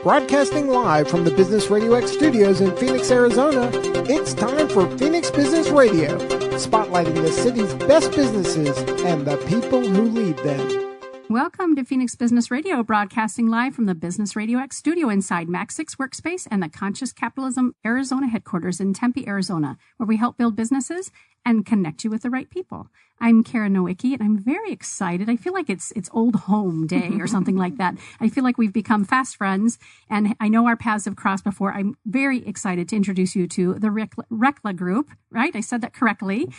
Broadcasting live from the Business Radio X studios in Phoenix, Arizona, it's time for Phoenix Business Radio, spotlighting the city's best businesses and the people who lead them. Welcome to Phoenix Business Radio, broadcasting live from the Business Radio X studio inside Max 6 Workspace and the Conscious Capitalism Arizona headquarters in Tempe, Arizona, where we help build businesses and connect you with the right people. I'm Karen Nowicki, and I'm very excited. I feel like it's old home day or something like that. I feel like we've become fast friends, and I know our paths have crossed before. I'm very excited to introduce you to the Recla group, right? I said that correctly.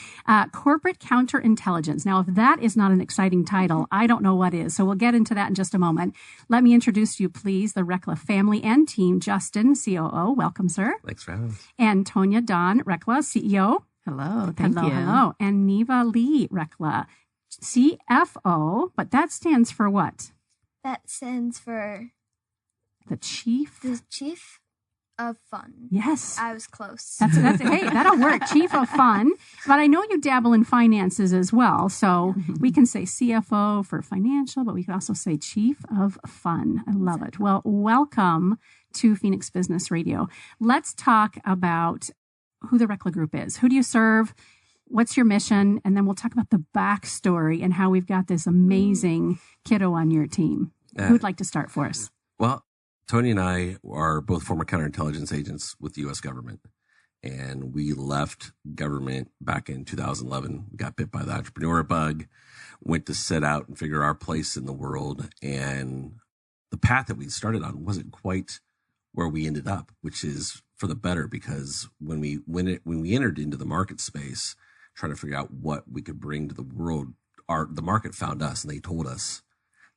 Corporate Counterintelligence. Now, if that is not an exciting title, I don't know what is. So we'll get into that in just a moment. Let me introduce you, please, the Recla family and team. Justin, COO. Welcome, sir. Thanks for having us. And Tonya Don Recla, CEO. Hello, thank you. Hello. And Neva Lee Recla, CFO, but that stands for what? That stands for the chief of fun. Yes. I was close. That's hey, that'll work. Chief of fun. But I know you dabble in finances as well. So we can say CFO for financial, but we can also say chief of fun. I love it. Well, welcome to Phoenix Business Radio. Let's talk about who the Recla Group is. Who do you serve? What's your mission? And then we'll talk about the backstory and how we've got this amazing kiddo on your team. Who'd like to start for us? Well, Tonya and I are both former counterintelligence agents with the U.S. government. And we left government back in 2011. We got bit by the entrepreneur bug, went to set out and figure our place in the world. And the path that we started on wasn't quite where we ended up, which is for the better, because when we entered into the market space, trying to figure out what we could bring to the world, the market found us, and they told us,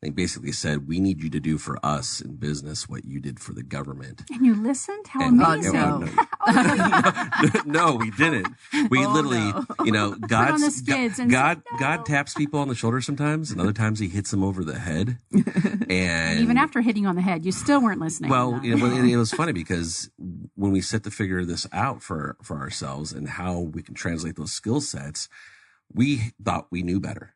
they basically said, we need you to do for us in business what you did for the government. And you listened? How amazing. No, we didn't. We literally, God taps people on the shoulder sometimes, and other times he hits them over the head. And even after hitting on the head, you still weren't listening. Well, it was funny because when we set to figure this out for ourselves and how we can translate those skill sets, we thought we knew better,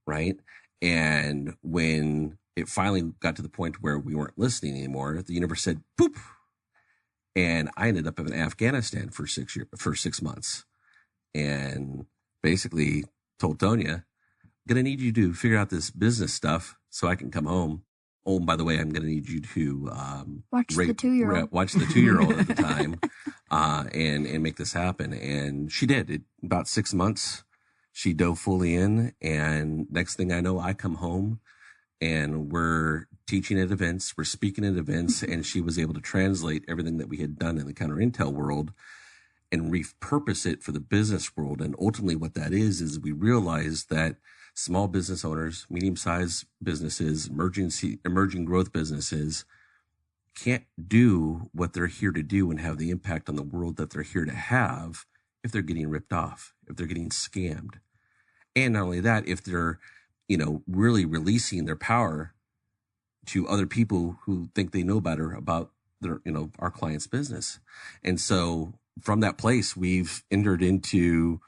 right? And when it finally got to the point where we weren't listening anymore, the universe said, boop. And I ended up in Afghanistan for 6 months, and basically told Tonya, I'm going to need you to figure out this business stuff so I can come home. Oh, and by the way, I'm going to need you to watch the 2-year-old. Watch the 2-year-old at the time and make this happen. And she did. About 6 months. She dove fully in, and next thing I know, I come home and we're teaching at events, we're speaking at events, and she was able to translate everything that we had done in the counter intel world and repurpose it for the business world. And ultimately what that is we realized that small business owners, medium-sized businesses, emerging growth businesses can't do what they're here to do and have the impact on the world that they're here to have if they're getting ripped off, if they're getting scammed. And not only that, if they're, really releasing their power to other people who think they know better about their, our client's business. And so from that place, we've entered into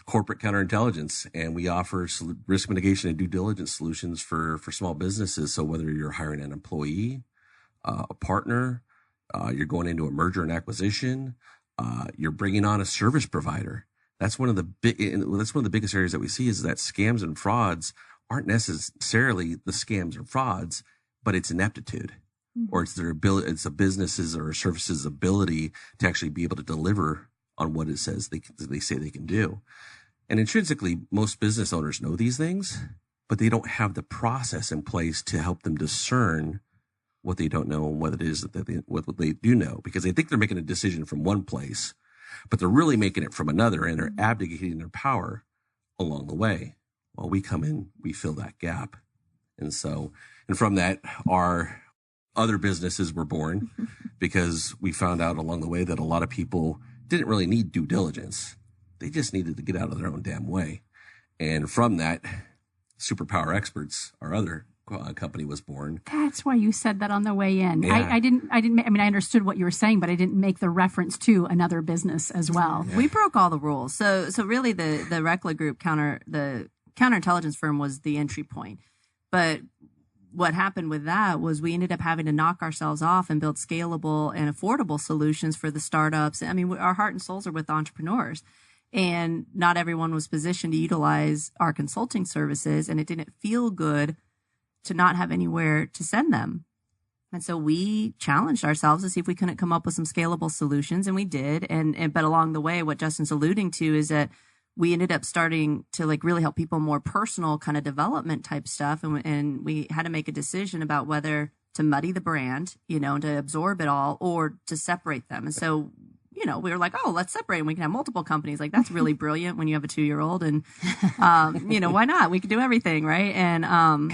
corporate counterintelligence, and we offer risk mitigation and due diligence solutions for small businesses. So whether you're hiring an employee, a partner, you're going into a merger and acquisition, you're bringing on a service provider. That's one of the biggest areas that we see is that scams and frauds aren't necessarily the scams or frauds, but it's ineptitude, or it's their ability, it's a business's or a service's ability to actually be able to deliver on what it says they say they can do. And intrinsically, most business owners know these things, but they don't have the process in place to help them discern what they don't know and what it is that what they do know, because they think they're making a decision from one place, but they're really making it from another, and they're abdicating their power along the way. Well, we come in, we fill that gap. And from that, our other businesses were born because we found out along the way that a lot of people didn't really need due diligence. They just needed to get out of their own damn way. And from that, Superpower Experts, our other company, was born. That's why you said that on the way in. Yeah. I understood what you were saying, but I didn't make the reference to another business as well. Yeah. We broke all the rules. So really the Recla Group the counterintelligence firm was the entry point. But what happened with that was we ended up having to knock ourselves off and build scalable and affordable solutions for the startups. I mean, our heart and souls are with entrepreneurs, and not everyone was positioned to utilize our consulting services, and it didn't feel good to not have anywhere to send them. And so we challenged ourselves to see if we couldn't come up with some scalable solutions, and we did. But along the way, what Justin's alluding to is that we ended up starting to like really help people more personal kind of development type stuff. And we had to make a decision about whether to muddy the brand, you know, to absorb it all or to separate them. And so, you know, we were like, oh, let's separate and we can have multiple companies. Like, that's really brilliant when you have a 2-year-old. And, you know, why not? We could do everything, right? And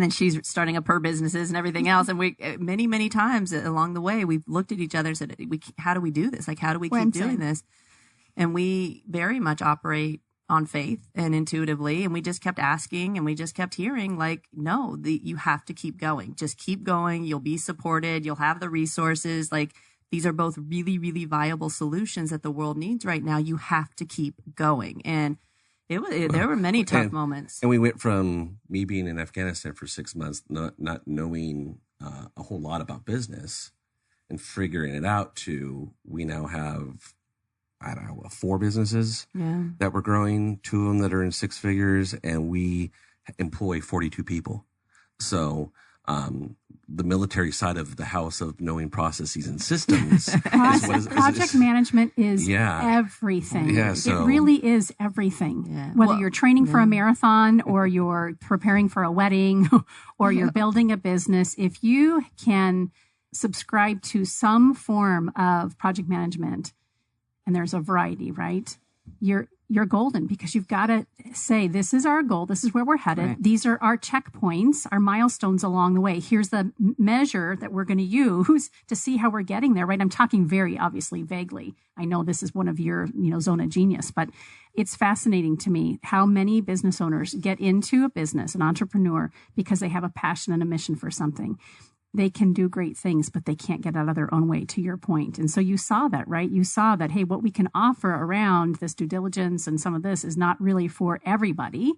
then she's starting up her businesses and everything else. And we, many times along the way, we've looked at each other and said, how do we do this? Like, how do we keep doing this? And we very much operate on faith and intuitively. And we just kept asking and we just kept hearing like, no, you have to keep going. Just keep going. You'll be supported. You'll have the resources. Like, these are both really, really viable solutions that the world needs right now. You have to keep going. And there were many tough moments. And we went from me being in Afghanistan for 6 months, not knowing a whole lot about business and figuring it out, to we now have, I don't know, 4 businesses that we're growing, 2 of them that are in 6 figures, and we employ 42 people. So the military side of the house of knowing processes and systems. Project management is everything. Yeah, so, it really is everything. Yeah. Whether you're training for a marathon or you're preparing for a wedding or you're building a business, if you can subscribe to some form of project management, and there's a variety, right? You're golden, because you've got to say, this is our goal. This is where we're headed. Right. These are our checkpoints, our milestones along the way. Here's the measure that we're going to use to see how we're getting there, right? I'm talking very obviously vaguely. I know this is one of your, zone of genius, but it's fascinating to me how many business owners get into a business, an entrepreneur, because they have a passion and a mission for something. They can do great things, but they can't get out of their own way, to your point. And so you saw that, right? You saw that, hey, what we can offer around this due diligence and some of this is not really for everybody,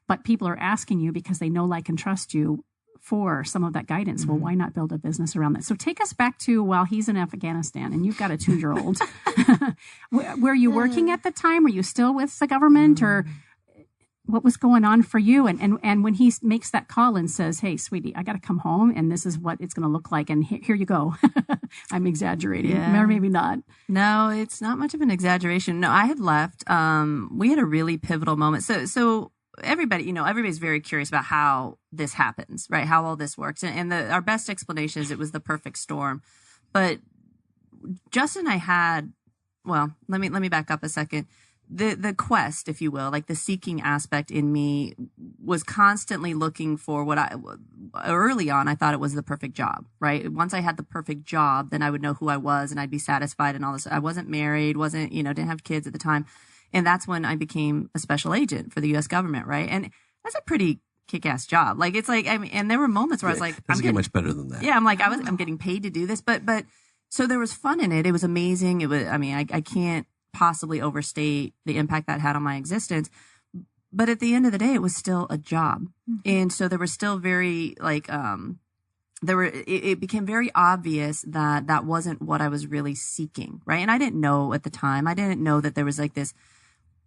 but people are asking you because they know, like, and trust you for some of that guidance. Mm-hmm. Well, why not build a business around that? So take us back to while he's in Afghanistan and you've got a 2-year-old. Were you working at the time? Were you still with the government, or what was going on for you? And when he makes that call and says, hey, sweetie, I got to come home and this is what it's going to look like. And here you go. I'm exaggerating, or maybe not. No, it's not much of an exaggeration. No, I had left. We had a really pivotal moment. So everybody, everybody's very curious about how this happens, right? How all this works. And our best explanation is it was the perfect storm. But Justin and I had, well, let me back up a second. The quest, if you will, like the seeking aspect in me was constantly looking for early on, I thought it was the perfect job, right? Once I had the perfect job, then I would know who I was and I'd be satisfied and all this. I wasn't married, didn't have kids at the time. And that's when I became a special agent for the U.S. government, right? And that's a pretty kick-ass job. Like, it's like, and there were moments where I was like, doesn't get much better than that. Yeah, I'm like, I'm getting paid to do this, but so there was fun in it. It was amazing. It was, I can't possibly overstate the impact that had on my existence. But at the end of the day, it was still a job. Mm-hmm. And so there was still very it became very obvious that wasn't what I was really seeking. Right. And I didn't know at the time, I didn't know that there was like this,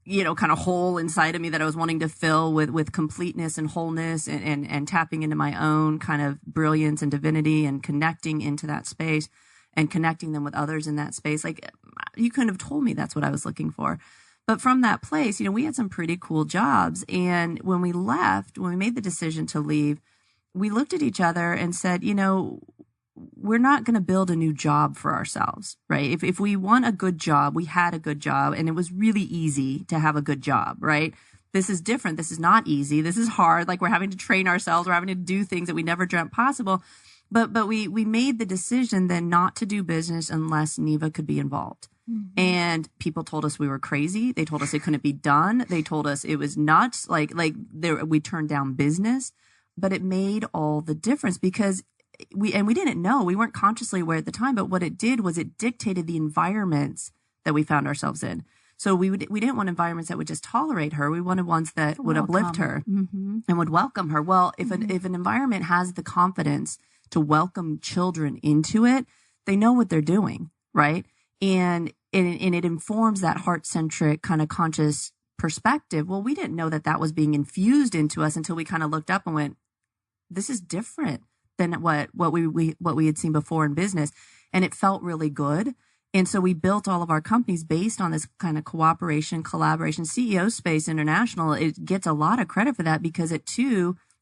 kind of hole inside of me that I was wanting to fill with completeness and wholeness and tapping into my own kind of brilliance and divinity and connecting into that space and connecting them with others in that space. Like, you couldn't have told me that's what I was looking for. But from that place, we had some pretty cool jobs. And when we made the decision to leave, we looked at each other and said, we're not going to build a new job for ourselves, right? If we want a good job, we had a good job, and it was really easy to have a good job, right? This is different. This is not easy. This is hard. Like, we're having to train ourselves. We're having to do things that we never dreamt possible. But we made the decision then not to do business unless Neva could be involved. Mm-hmm. And people told us we were crazy. They told us it couldn't be done. They told us it was nuts. We turned down business, but it made all the difference because we didn't know. We weren't consciously aware at the time, but what it did was it dictated the environments that we found ourselves in. So we didn't want environments that would just tolerate her. We wanted ones that would uplift her and would welcome her. Well, if an environment has the confidence to welcome children into it, they know what they're doing, right? And it informs that heart-centric kind of conscious perspective. Well, we didn't know that was being infused into us until we kind of looked up and went, this is different than what we had seen before in business. And it felt really good. And so we built all of our companies based on this kind of cooperation, collaboration. CEO Space International, it gets a lot of credit for that because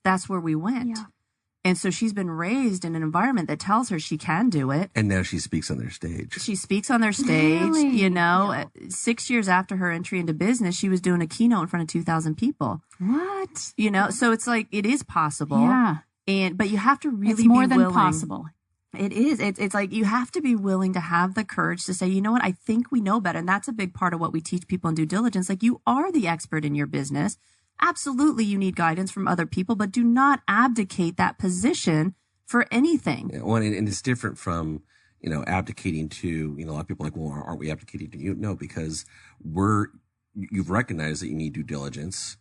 that's where we went. Yeah. And so she's been raised in an environment that tells her she can do it. And now she speaks on their stage. She speaks on their stage. Really? You know, yeah. 6 years after her entry into business, she was doing a keynote in front of 2,000 people. What? You know, so it's like, it is possible. Yeah. But you have to really it's more be than willing. Possible. It is. It's like you have to be willing to have the courage to say, you know what, I think we know better. And that's a big part of what we teach people in due diligence. Like, you are the expert in your business. Absolutely, you need guidance from other people, but do not abdicate that position for anything. Yeah, well, and it's different from, you know, abdicating to, you know, a lot of people are like, well, aren't we abdicating to you? No, because you've recognized that you need due diligence,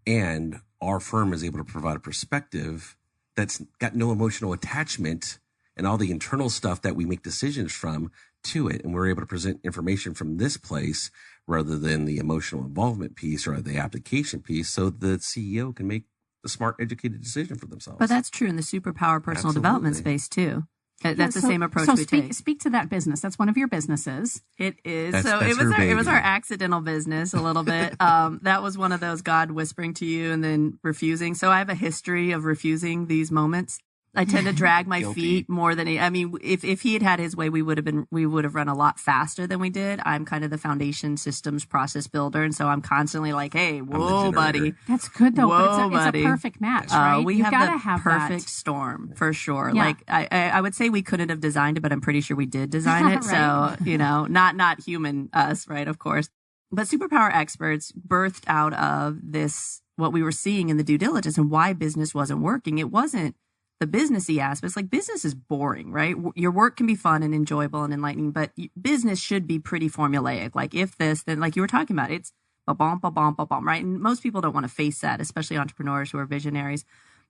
and our firm is able to provide a perspective that's got no emotional attachment and all the internal stuff that we make decisions from to it. And we're able to present information from this place rather than the emotional involvement piece or the application piece, so the CEO can make a smart, educated decision for themselves. But that's true in the superpower personal development space too. That's the same approach we take. Speak to that business. That's one of your businesses. It is. It was our accidental business a little bit. That was one of those God whispering to you and then refusing. So I have a history of refusing these moments. I tend to drag my feet more than if he had had his way, we would have run a lot faster than we did. I'm kind of the foundation systems process builder. And so I'm constantly like, hey, whoa, buddy. That's good though. Whoa, but it's a perfect match, right? We have the perfect storm for sure. Yeah. Like I would say we couldn't have designed it, but I'm pretty sure we did design it. Right. So, you know, not human us, right? Of course. But superpower experts birthed out of this, what we were seeing in the due diligence and why business wasn't working. It wasn't the businessy aspects. Like, business is boring, right? Your work can be fun and enjoyable and enlightening, but business should be pretty formulaic. Like, if this, then, like you were talking about, it's ba-bom, ba-bom, ba-bom, right? And most people don't want to face that, especially entrepreneurs who are visionaries.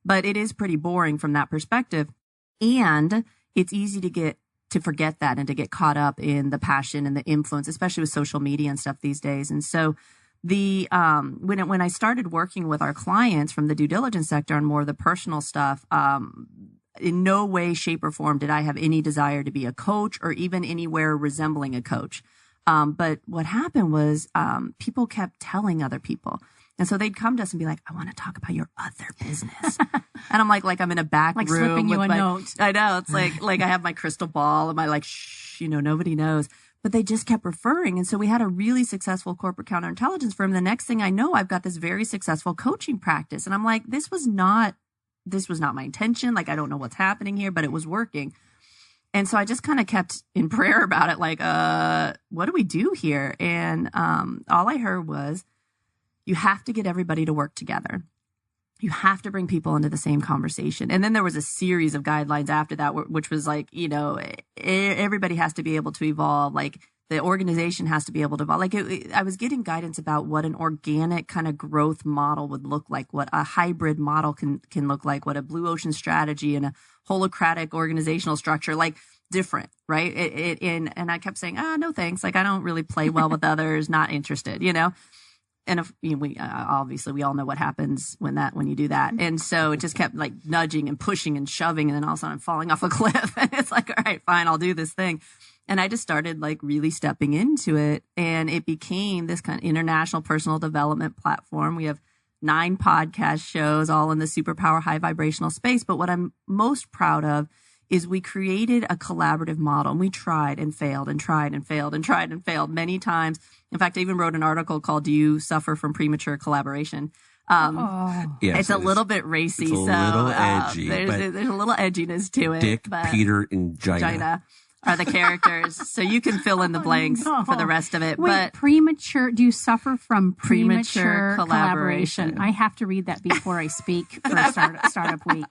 But it is pretty boring from that perspective. And it's easy to forget that and to get caught up in the passion and the influence, especially with social media and stuff these days. And so when I started working with our clients from the due diligence sector on more of the personal stuff, in no way, shape, or form did I have any desire to be a coach or even anywhere resembling a coach. But what happened was people kept telling other people. And so they'd come to us and be like, I want to talk about your other business. And I'm like I'm in a back room. Like slipping you a note. I know. It's like I have my crystal ball and my shh, nobody knows. But they just kept referring. And so we had a really successful corporate counterintelligence firm. The next thing I know, I've got this very successful coaching practice. And I'm like, this was not my intention. Like, I don't know what's happening here, but it was working. And so I just kind of kept in prayer about it. Like, what do we do here? And all I heard was, you have to get everybody to work together. You have to bring people into the same conversation. And then there was a series of guidelines after that, which was like, everybody has to be able to evolve. Like, the organization has to be able to evolve. Like, I was getting guidance about what an organic kind of growth model would look like, what a hybrid model can look like, what a blue ocean strategy and a holocratic organizational structure, like, different, right? And I kept saying, no thanks. Like, I don't really play well with others, not interested, And if, we obviously we all know what happens when you do that. And so it just kept like nudging and pushing and shoving, and then all of a sudden I'm falling off a cliff. And it's like, all right, fine, I'll do this thing. And I just started like really stepping into it, and it became this kind of international personal development platform. We have 9 podcast shows, all in the superpower high vibrational space. But what I'm most proud of is we created a collaborative model, and we tried and failed and tried and failed and tried and failed many times. In fact, I even wrote an article called "Do You Suffer from Premature Collaboration?" It's a little bit racy, it's a little edgy. There's a little edginess to it. Dick, Peter, and Gina. are the characters. So you can fill in the blanks for the rest of it. Wait, but premature, do you suffer from premature collaboration? I have to read that before I speak for Startup Week.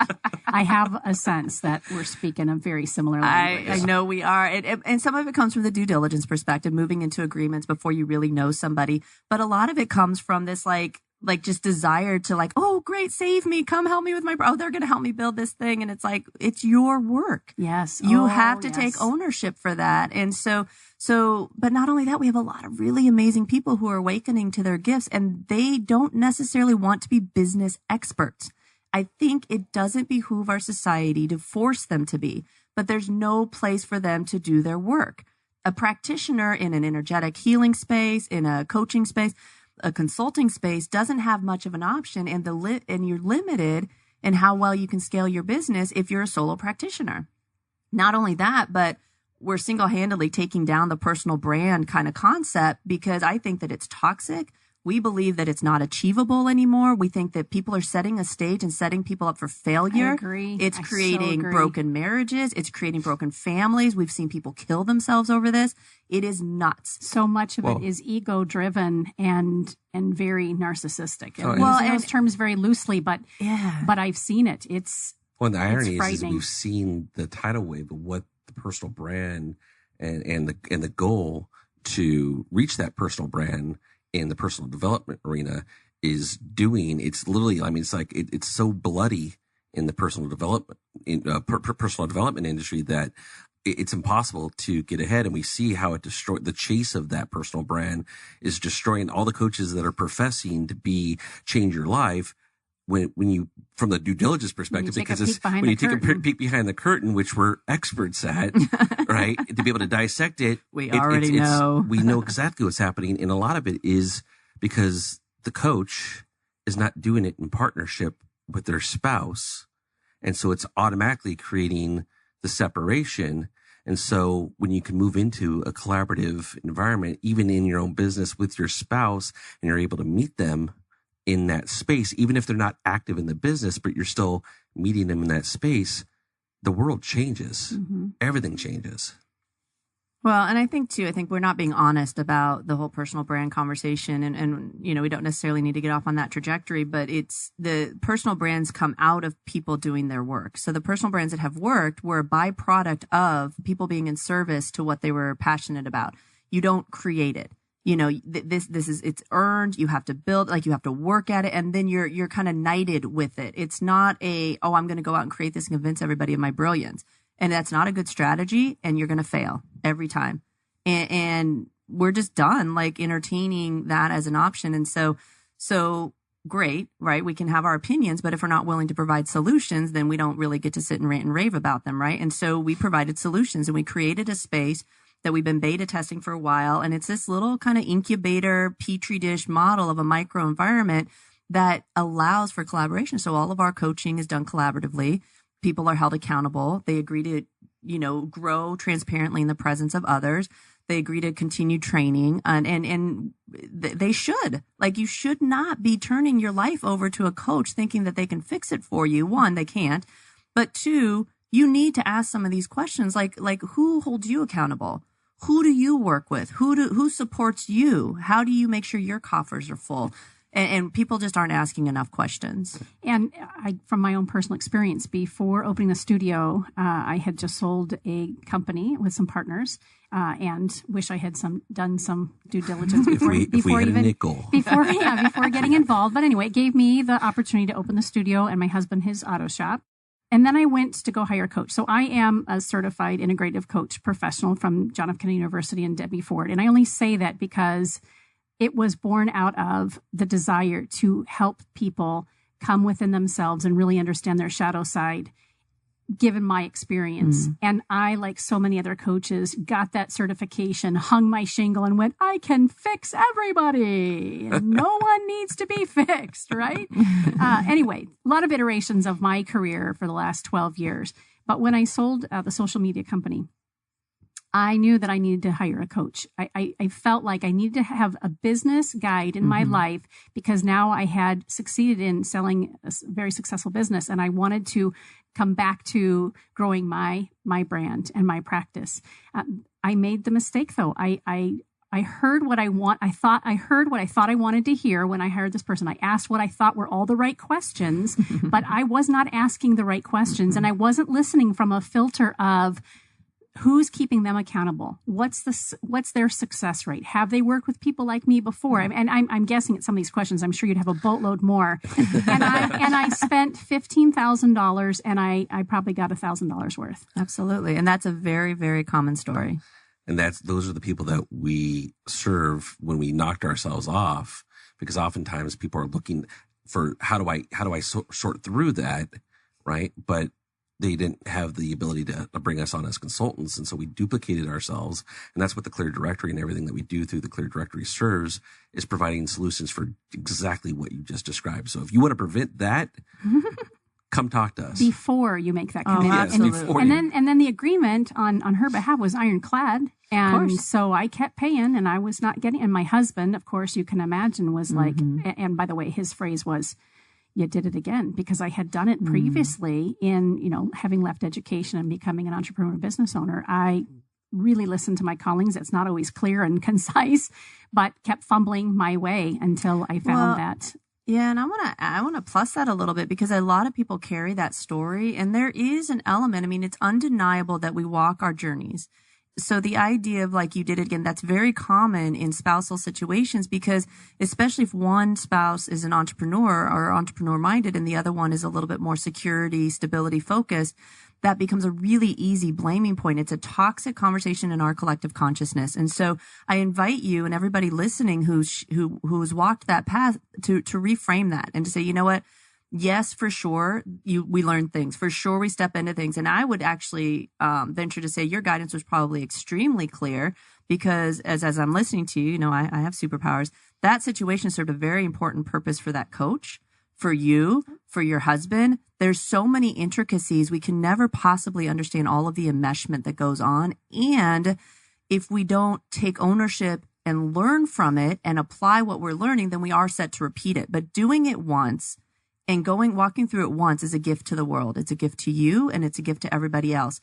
I have a sense that we're speaking a very similar language. I know we are. And some of it comes from the due diligence perspective, moving into agreements before you really know somebody. But a lot of it comes from this like just desire to like, oh, great, save me. Come help me with my, they're going to help me build this thing. And it's like, it's your work. Yes. You have to take ownership for that. And so, but not only that, we have a lot of really amazing people who are awakening to their gifts, and they don't necessarily want to be business experts. I think it doesn't behoove our society to force them to be, but there's no place for them to do their work. A practitioner in an energetic healing space, in a coaching space, a consulting space doesn't have much of an option, and you're limited in how well you can scale your business if you're a solo practitioner. Not only that, but we're single-handedly taking down the personal brand kind of concept because I think that it's toxic. We believe that it's not achievable anymore. We think that people are setting a stage and setting people up for failure. I agree. It's creating broken marriages. It's creating broken families. We've seen people kill themselves over this. It is nuts. So much of it is ego-driven and very narcissistic. And using those terms very loosely, but I've seen it. The irony is we've seen the tidal wave of what the personal brand and the goal to reach that personal brand in the personal development arena is doing. It's literally, it's like it's so bloody in the personal development personal development industry that it's impossible to get ahead. And we see how it destroyed the chase of that personal brand is destroying all the coaches that are professing to change your life. When you, from the due diligence perspective, because when you take a peek behind the curtain, which we're experts at, right, to be able to dissect it, we know exactly what's happening. And a lot of it is because the coach is not doing it in partnership with their spouse. And so it's automatically creating the separation. And so when you can move into a collaborative environment, even in your own business with your spouse, and you're able to meet them in that space, even if they're not active in the business, but you're still meeting them in that space, the world changes. Mm-hmm. Everything changes. Well, and I think we're not being honest about the whole personal brand conversation. And we don't necessarily need to get off on that trajectory, but it's the personal brands come out of people doing their work. So the personal brands that have worked were a byproduct of people being in service to what they were passionate about. You don't create it. It's earned. You have to build, you have to work at it, and then you're kind of knighted with it. It's not I'm going to go out and create this and convince everybody of my brilliance. And that's not a good strategy, and you're going to fail every time. And we're just done entertaining that as an option. And so great, right? We can have our opinions, but if we're not willing to provide solutions, then we don't really get to sit and rant and rave about them, right? And so we provided solutions, and we created a space that we've been beta testing for a while. And it's this little kind of incubator petri dish model of a micro environment that allows for collaboration. So all of our coaching is done collaboratively. People are held accountable. They agree to, grow transparently in the presence of others. They agree to continue training, and they should. You should not be turning your life over to a coach thinking that they can fix it for you. One, they can't. But two, you need to ask some of these questions, like who holds you accountable? Who do you work with? Who supports you? How do you make sure your coffers are full? And people just aren't asking enough questions. And from my own personal experience, before opening the studio, I had just sold a company with some partners, and wish I had done some due diligence before getting involved. But anyway, it gave me the opportunity to open the studio and my husband his auto shop. And then I went to go hire a coach. So I am a certified integrative coach professional from John F. Kennedy University and Debbie Ford. And I only say that because it was born out of the desire to help people come within themselves and really understand their shadow side, given my experience. And I, like so many other coaches, got that certification, hung my shingle, and went, I can fix everybody. No one needs to be fixed, right? Anyway, a lot of iterations of my career for the last 12 years. But when I sold the social media company, I knew that I needed to hire a coach. I felt like I needed to have a business guide in my life because now I had succeeded in selling a very successful business, and I wanted to come back to growing my brand and my practice. I made the mistake though. I heard what I heard what I thought I wanted to hear when I hired this person. I asked what I thought were all the right questions, but I was not asking the right questions, and I wasn't listening from a filter of who's keeping them accountable. What's their success rate? Have they worked with people like me before? And I'm guessing at some of these questions, I'm sure you'd have a boatload more. and I spent $15,000, and I probably got $1,000 worth. Absolutely, and that's a very, very common story. And those are the people that we serve when we knocked ourselves off, because oftentimes people are looking for how do I sort through that, right? But they didn't have the ability to bring us on as consultants. And so we duplicated ourselves. And that's what the Clear Directory and everything that we do through the Clear Directory serves, is providing solutions for exactly what you just described. So if you want to prevent that, come talk to us. Before you make that commitment. Absolutely. And then the agreement on her behalf was ironclad. And so I kept paying, and I was not getting, and my husband, of course, you can imagine, was like, and by the way, his phrase was, "You did it again," because I had done it previously in, having left education and becoming an entrepreneur business owner. I really listened to my callings. It's not always clear and concise, but kept fumbling my way until I found that. Yeah, and I want to plus that a little bit, because a lot of people carry that story, and there is an element. I mean, it's undeniable that we walk our journeys. So the idea of like, you did it again, that's very common in spousal situations, because especially if one spouse is an entrepreneur or entrepreneur minded and the other one is a little bit more security, stability focused, that becomes a really easy blaming point. It's a toxic conversation in our collective consciousness. And so I invite you and everybody listening who's walked that path to reframe that and to say, you know what? Yes, for sure, we learn things. For sure, we step into things. And I would actually venture to say your guidance was probably extremely clear, because as I'm listening to you, I have superpowers. That situation served a very important purpose for that coach, for you, for your husband. There's so many intricacies. We can never possibly understand all of the enmeshment that goes on. And if we don't take ownership and learn from it and apply what we're learning, then we are set to repeat it. But doing it once and walking through it once is a gift to the world. It's a gift to you, and it's a gift to everybody else.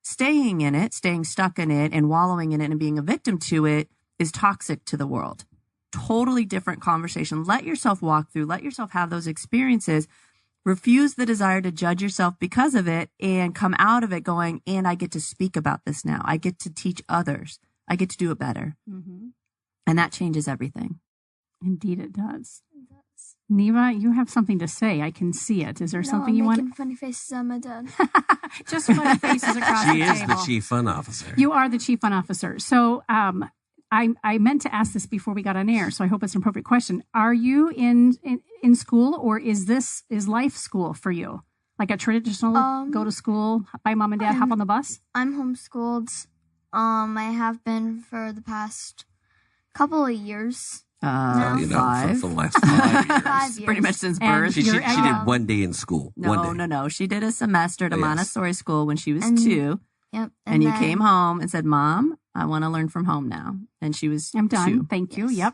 Staying in it, staying stuck in it, and wallowing in it and being a victim to it is toxic to the world. Totally different conversation. Let yourself walk through, let yourself have those experiences. Refuse the desire to judge yourself because of it, and come out of it going, and I get to speak about this now. I get to teach others. I get to do it better. And that changes everything. Indeed, it does. Neva, you have something to say. I can see it. Is there something you want? I'm making funny faces at my dad. Just funny faces across the table. She is the chief fun officer. You are the chief fun officer. So I meant to ask this before we got on air, so I hope it's an appropriate question. Are you in school, or is life school for you? Like a traditional go to school, bye mom and dad, hop on the bus? I'm homeschooled. I have been for the past couple of years. For the last 5 years. 5 years. Pretty much since birth. She did 1 day in school. No. She did a semester at a Montessori school when she was 2. Yep. And you came home and said, "Mom, I want to learn from home now." And she was I'm done. 2. Thank you. Yes.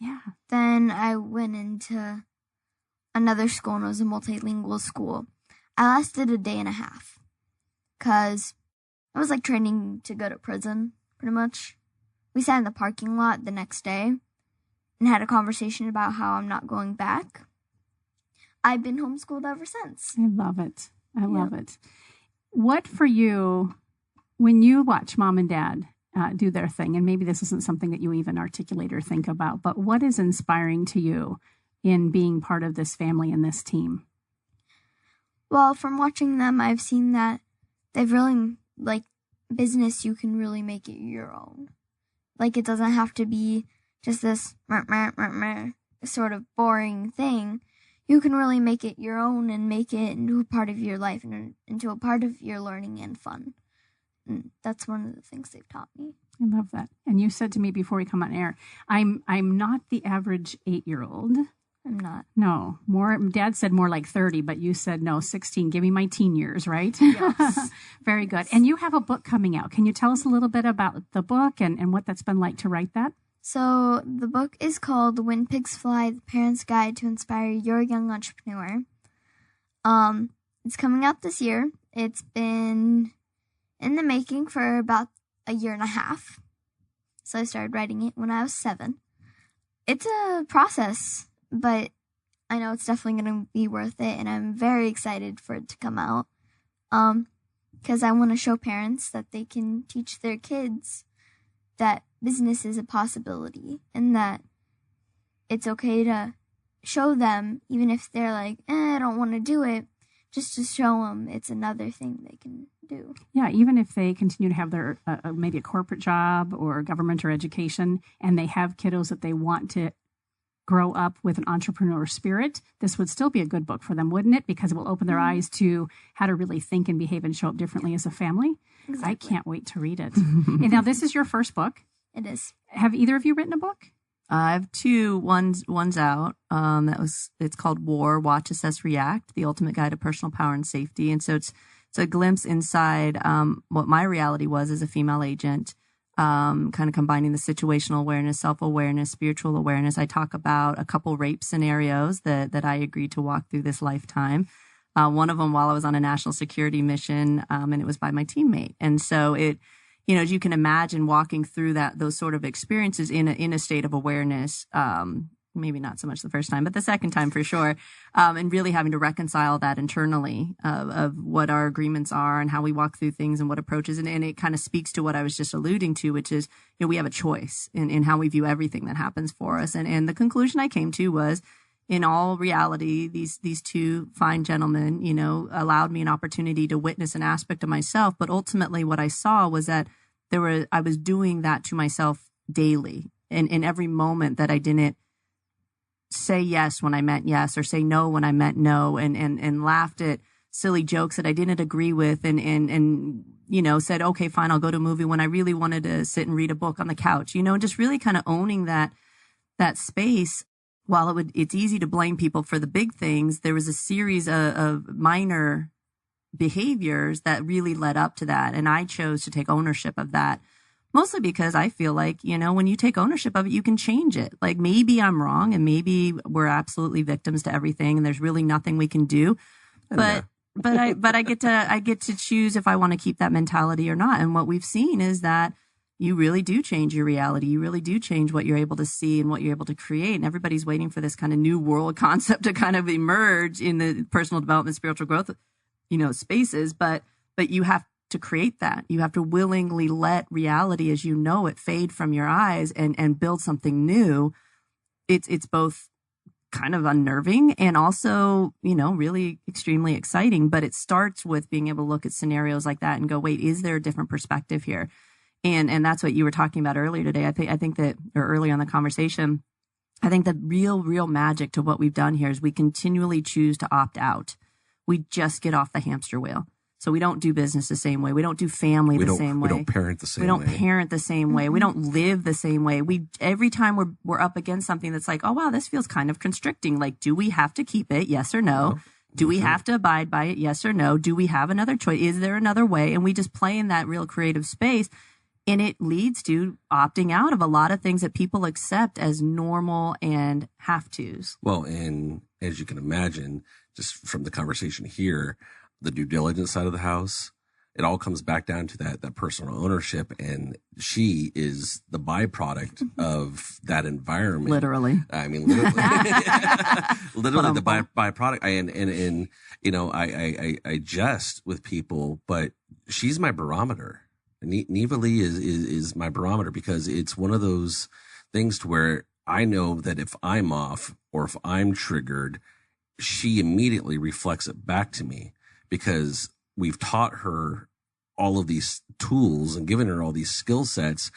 Yep. Then I went into another school, and it was a multilingual school. I lasted a day and a half because I was like training to go to prison, pretty much. We sat in the parking lot the next day and had a conversation about how I'm not going back. I've been homeschooled ever since. I love it. I love it. What for you, when you watch mom and dad do their thing, and maybe this isn't something that you even articulate or think about, but what is inspiring to you in being part of this family and this team? Well, from watching them, I've seen that they've really, like, business, you can really make it your own. Like, it doesn't have to be just this sort of boring thing. You can really make it your own and make it into a part of your life and into a part of your learning and fun. And that's one of the things they've taught me. I love that. And you said to me before we come on air, I'm not the average 8-year-old. I'm not. No, more. Dad said more like 30, but you said no, 16. Give me my teen years, right? Yes. Very good. And you have a book coming out. Can you tell us a little bit about the book and what that's been like to write that? So the book is called When Pigs Fly, The Parent's Guide to Inspire Your Young Entrepreneur. It's coming out this year. It's been in the making for about a year and a half. So I started writing it when I was 7. It's a process, but I know it's definitely going to be worth it, and I'm very excited for it to come out. Because I want to show parents that they can teach their kids that business is a possibility and that it's okay to show them, even if they're like, I don't want to do it, just to show them it's another thing they can do. Yeah, even if they continue to have their maybe a corporate job or government or education, and they have kiddos that they want to grow up with an entrepreneur spirit, this would still be a good book for them, wouldn't it? Because it will open their eyes to how to really think and behave and show up differently as a family. Exactly. I can't wait to read it. And now, this is your first book. It is. Have either of you written a book? I have 2. One's out. It's called War, Watch, Assess, React, The Ultimate Guide to Personal Power and Safety. And so it's a glimpse inside what my reality was as a female agent, kind of combining the situational awareness, self-awareness, spiritual awareness. I talk about a couple rape scenarios that I agreed to walk through this lifetime. One of them while I was on a national security mission, and it was by my teammate. And so it, as you can imagine, walking through those sort of experiences in a state of awareness, maybe not so much the first time, but the second time for sure, and really having to reconcile that internally of what our agreements are and how we walk through things and what approaches. And it kind of speaks to what I was just alluding to, which is, we have a choice in how we view everything that happens for us. And the conclusion I came to was, in all reality, these 2 fine gentlemen, allowed me an opportunity to witness an aspect of myself. But ultimately what I saw was that I was doing that to myself daily. And in every moment that I didn't say yes when I meant yes, or say no when I meant no, and laughed at silly jokes that I didn't agree with, and said, okay, fine, I'll go to a movie when I really wanted to sit and read a book on the couch, just really kind of owning that space. While it's easy to blame people for the big things, there was a series of minor behaviors that really led up to that. And I chose to take ownership of that, mostly because I feel like, when you take ownership of it, you can change it. Like, maybe I'm wrong and maybe we're absolutely victims to everything and there's really nothing we can do. But I get to choose if I want to keep that mentality or not. And what we've seen is that you really do change your reality. You really do change what you're able to see and what you're able to create. And everybody's waiting for this kind of new world concept to kind of emerge in the personal development, spiritual growth, spaces. But you have to create that. You have to willingly let reality as you know it fade from your eyes and build something new. It's both kind of unnerving and also, really extremely exciting. But it starts with being able to look at scenarios like that and go, wait, is there a different perspective here? And that's what you were talking about earlier today. I think that, or earlier in the conversation, I think the real magic to what we've done here is we continually choose to opt out. We just get off the hamster wheel. So we don't do business the same way. We don't do family the same way. We don't parent the same way. We don't parent the same way. We don't live the same way. Every time we're up against something that's like, oh wow, this feels kind of constricting. Like, do we have to keep it? Yes or no? Do we have to abide by it? Yes or no? Do we have another choice? Is there another way? And we just play in that real creative space. And it leads to opting out of a lot of things that people accept as normal and have-tos. Well, and as you can imagine, just from the conversation here, the due diligence side of the house, it all comes back down to that personal ownership. And she is the byproduct of that environment. Literally. I mean, literally, literally the byproduct. And I jest with people, but she's my barometer. Neva Lee is my barometer, because it's one of those things to where I know that if I'm off or if I'm triggered, she immediately reflects it back to me, because we've taught her all of these tools and given her all these skill sets.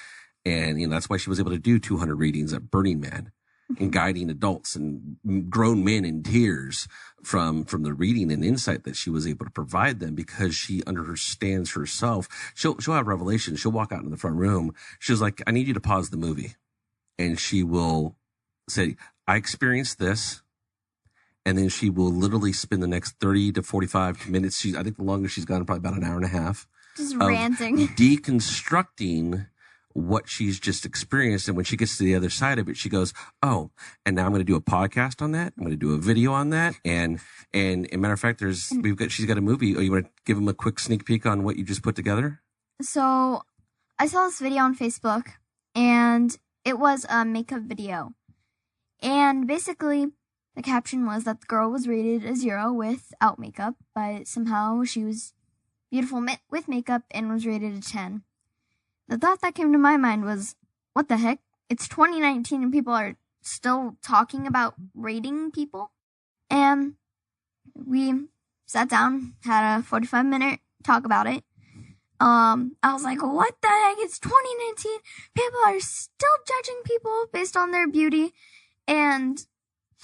And, that's why she was able to do 200 readings at Burning Man and guiding adults and grown men in tears from the reading and insight that she was able to provide them, because she understands herself. She'll have revelations. She'll walk out in the front room. She was like, I need you to pause the movie. And she will say, I experienced this. And then she will literally spend the next 30 to 45 minutes. I think the longest she's gone, probably about an hour and a half. Just ranting. Deconstructing what she's just experienced. And when she gets to the other side of it, she goes, oh, and now I'm going to do a podcast on that. I'm going to do a video on that. And matter of fact, she's got a movie. Oh, you want to give them a quick sneak peek on what you just put together? So I saw this video on Facebook, and it was a makeup video. And basically, the caption was that the girl was rated a 0 without makeup, but somehow she was beautiful with makeup and was rated a 10. The thought that came to my mind was, what the heck? It's 2019 and people are still talking about rating people? And we sat down, had a 45-minute talk about it. I was like, what the heck? It's 2019. People are still judging people based on their beauty. And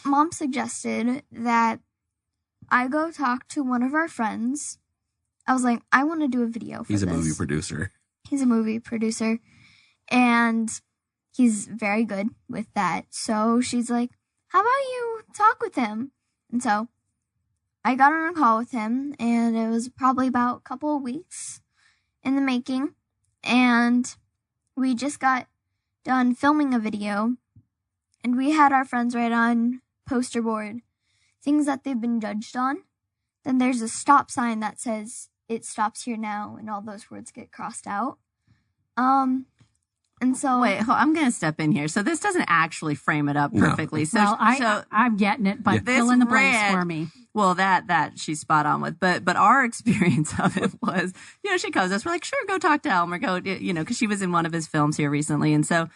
Mom suggested that I go talk to one of our friends. I was like, I want to do a video for this. He's a movie producer. He's a movie producer, and he's very good with that. So she's like, how about you talk with him? And so I got on a call with him, and it was probably about a couple of weeks in the making. And we just got done filming a video, and we had our friends write on poster board things that they've been judged on. Then there's a stop sign that says, it stops here now, and all those words get crossed out. And so wait, I'm going to step in here. So this doesn't actually frame it up perfectly. No. So, well, I'm getting it, but fill in the blanks for me. Well, that she's spot on with, but our experience of it was, she comes to us, we're like, sure, go talk to Elmer, go, because she was in one of his films here recently, and so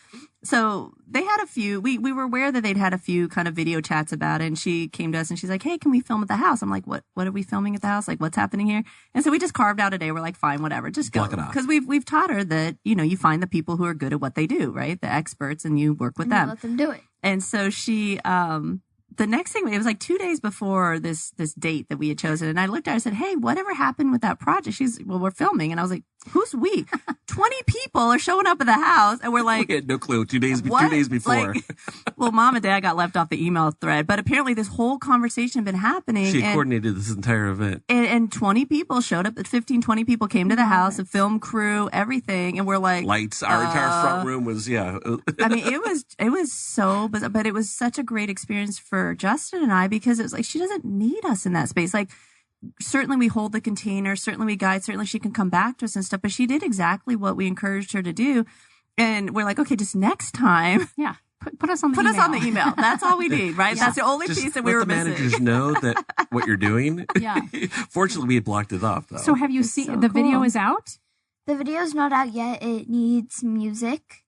they had a few. We were aware that they'd had a few kind of video chats about it, and she came to us and she's like, hey, can we film at the house? I'm like, what are we filming at the house? Like, what's happening here? And so we just carved out a day. We're like, fine, whatever, just go, because we've taught her that you find the people who are good at what they do, right? The experts, and you work with and them. Let them do it. And so she the next thing, it was like 2 days before this date that we had chosen. And I looked at her and said, hey, whatever happened with that project? She's, well, we're filming. And I was like, who's we? 20 people are showing up at the house. And we're like, we had no clue. 2 days before. Like, well, Mom and Dad got left off the email thread. But apparently this whole conversation had been happening. She coordinated this entire event. And 20 people showed up. 15, 20 people came to the house, a film crew, everything. And we're like, lights, our entire front room was, I mean, it was so bizarre, but it was such a great experience for Justin and I, because it was like, she doesn't need us in that space. Like, certainly we hold the container, certainly we guide, certainly she can come back to us and stuff, but she did exactly what we encouraged her to do. And we're like, okay, just next time. Yeah. Put us on the email. Put us on the email. That's all we need, right? Yeah. That's the only piece that we were missing. Let the managers know that what you're doing. Yeah. Fortunately, we had blocked it off, though. So have you seen the video is out? The video's not out yet. It needs music.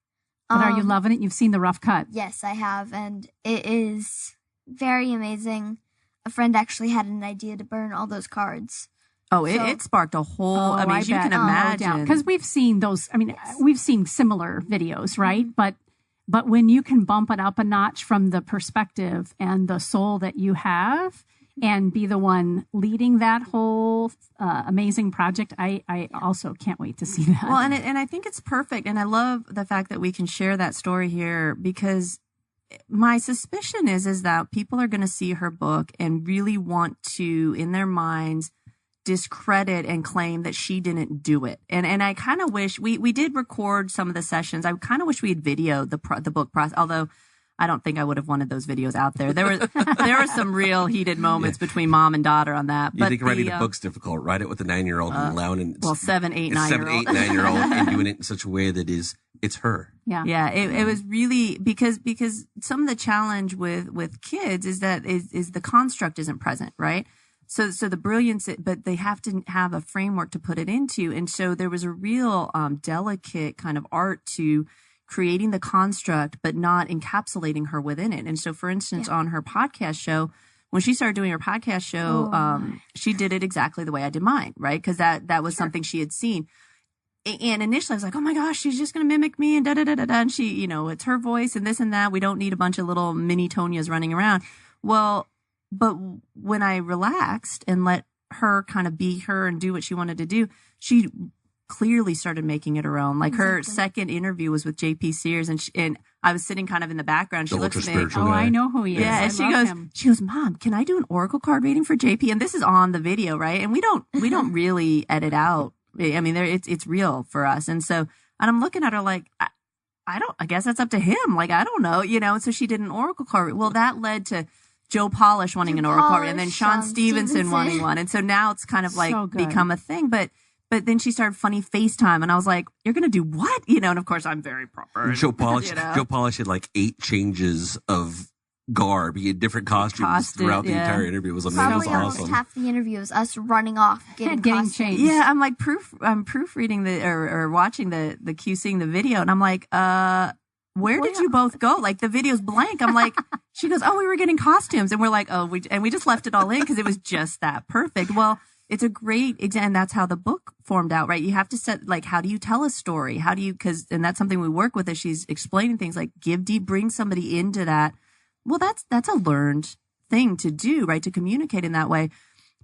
But are you loving it? You've seen the rough cut. Yes, I have. And it is very amazing. A friend actually had an idea to burn all those cards. Oh, it sparked a whole, I mean, you can imagine. Because we've seen those, I mean, we've seen similar videos, right? But when you can bump it up a notch from the perspective and the soul that you have and be the one leading that whole amazing project, I also can't wait to see that. Well, and I think it's perfect. And I love the fact that we can share that story here, because my suspicion is that people are going to see her book and really want to, in their minds, discredit and claim that she didn't do it. And I kind of wish we did record some of the sessions. I kind of wish we had videoed the book process, although I don't think I would have wanted those videos out there. There were some real heated moments between mom and daughter on that. You think writing a book's difficult? Write it with a 9-year-old and allowing 7, 8, 9-year-old. 7, 8, 9-year-old and doing it in such a way that it's her. Yeah. Yeah. It was really because some of the challenge with kids is that is the construct isn't present, right? So the brilliance, but they have to have a framework to put it into. And so there was a real delicate kind of art to creating the construct, but not encapsulating her within it. And so, for instance, on her podcast show, when she started doing her podcast show, she did it exactly the way I did mine, right? Because that was something she had seen. And initially I was like, oh my gosh, she's just going to mimic me and da-da-da-da-da. And she, it's her voice and this and that. We don't need a bunch of little mini Tonyas running around. Well, but when I relaxed and let her kind of be her and do what she wanted to do, she clearly started making it her own. Like her second interview was with JP Sears, and I was sitting kind of in the background. She looks at me. Ultra-spiritual Oh, guy. I know who he is. Yeah, I and love she goes, Mom, can I do an oracle card reading for JP? And this is on the video, right? And we don't really edit out. I mean, it's real for us. And so, and I'm looking at her like, I guess that's up to him. Like, I don't know, And so she did an oracle card. Well, that led to Joe Polish wanting an oracle card, and then Sean Stevenson wanting one. And so now it's kind of like become a thing. But then she started funny FaceTime, and I was like, "You're gonna do what?" And of course, I'm very proper. And, Joe Polish had like 8 changes of garb. He had different costumes throughout the entire interview. It was amazing. Probably It was almost awesome. half the interview was us running off, getting changed. Yeah, I'm like I'm proofreading or watching the Q, seeing the video, and I'm like, where did you both go? Like, the video's blank. I'm like, she goes, oh, we were getting costumes, and we're like, oh, we just left it all in because it was just that perfect. Well, it's a great example, and that's how the book formed out, right? You have to set, like, how do you tell a story? How do you, and that's something we work with as she's explaining things, like bring somebody into that. Well, that's a learned thing to do, right? To communicate in that way.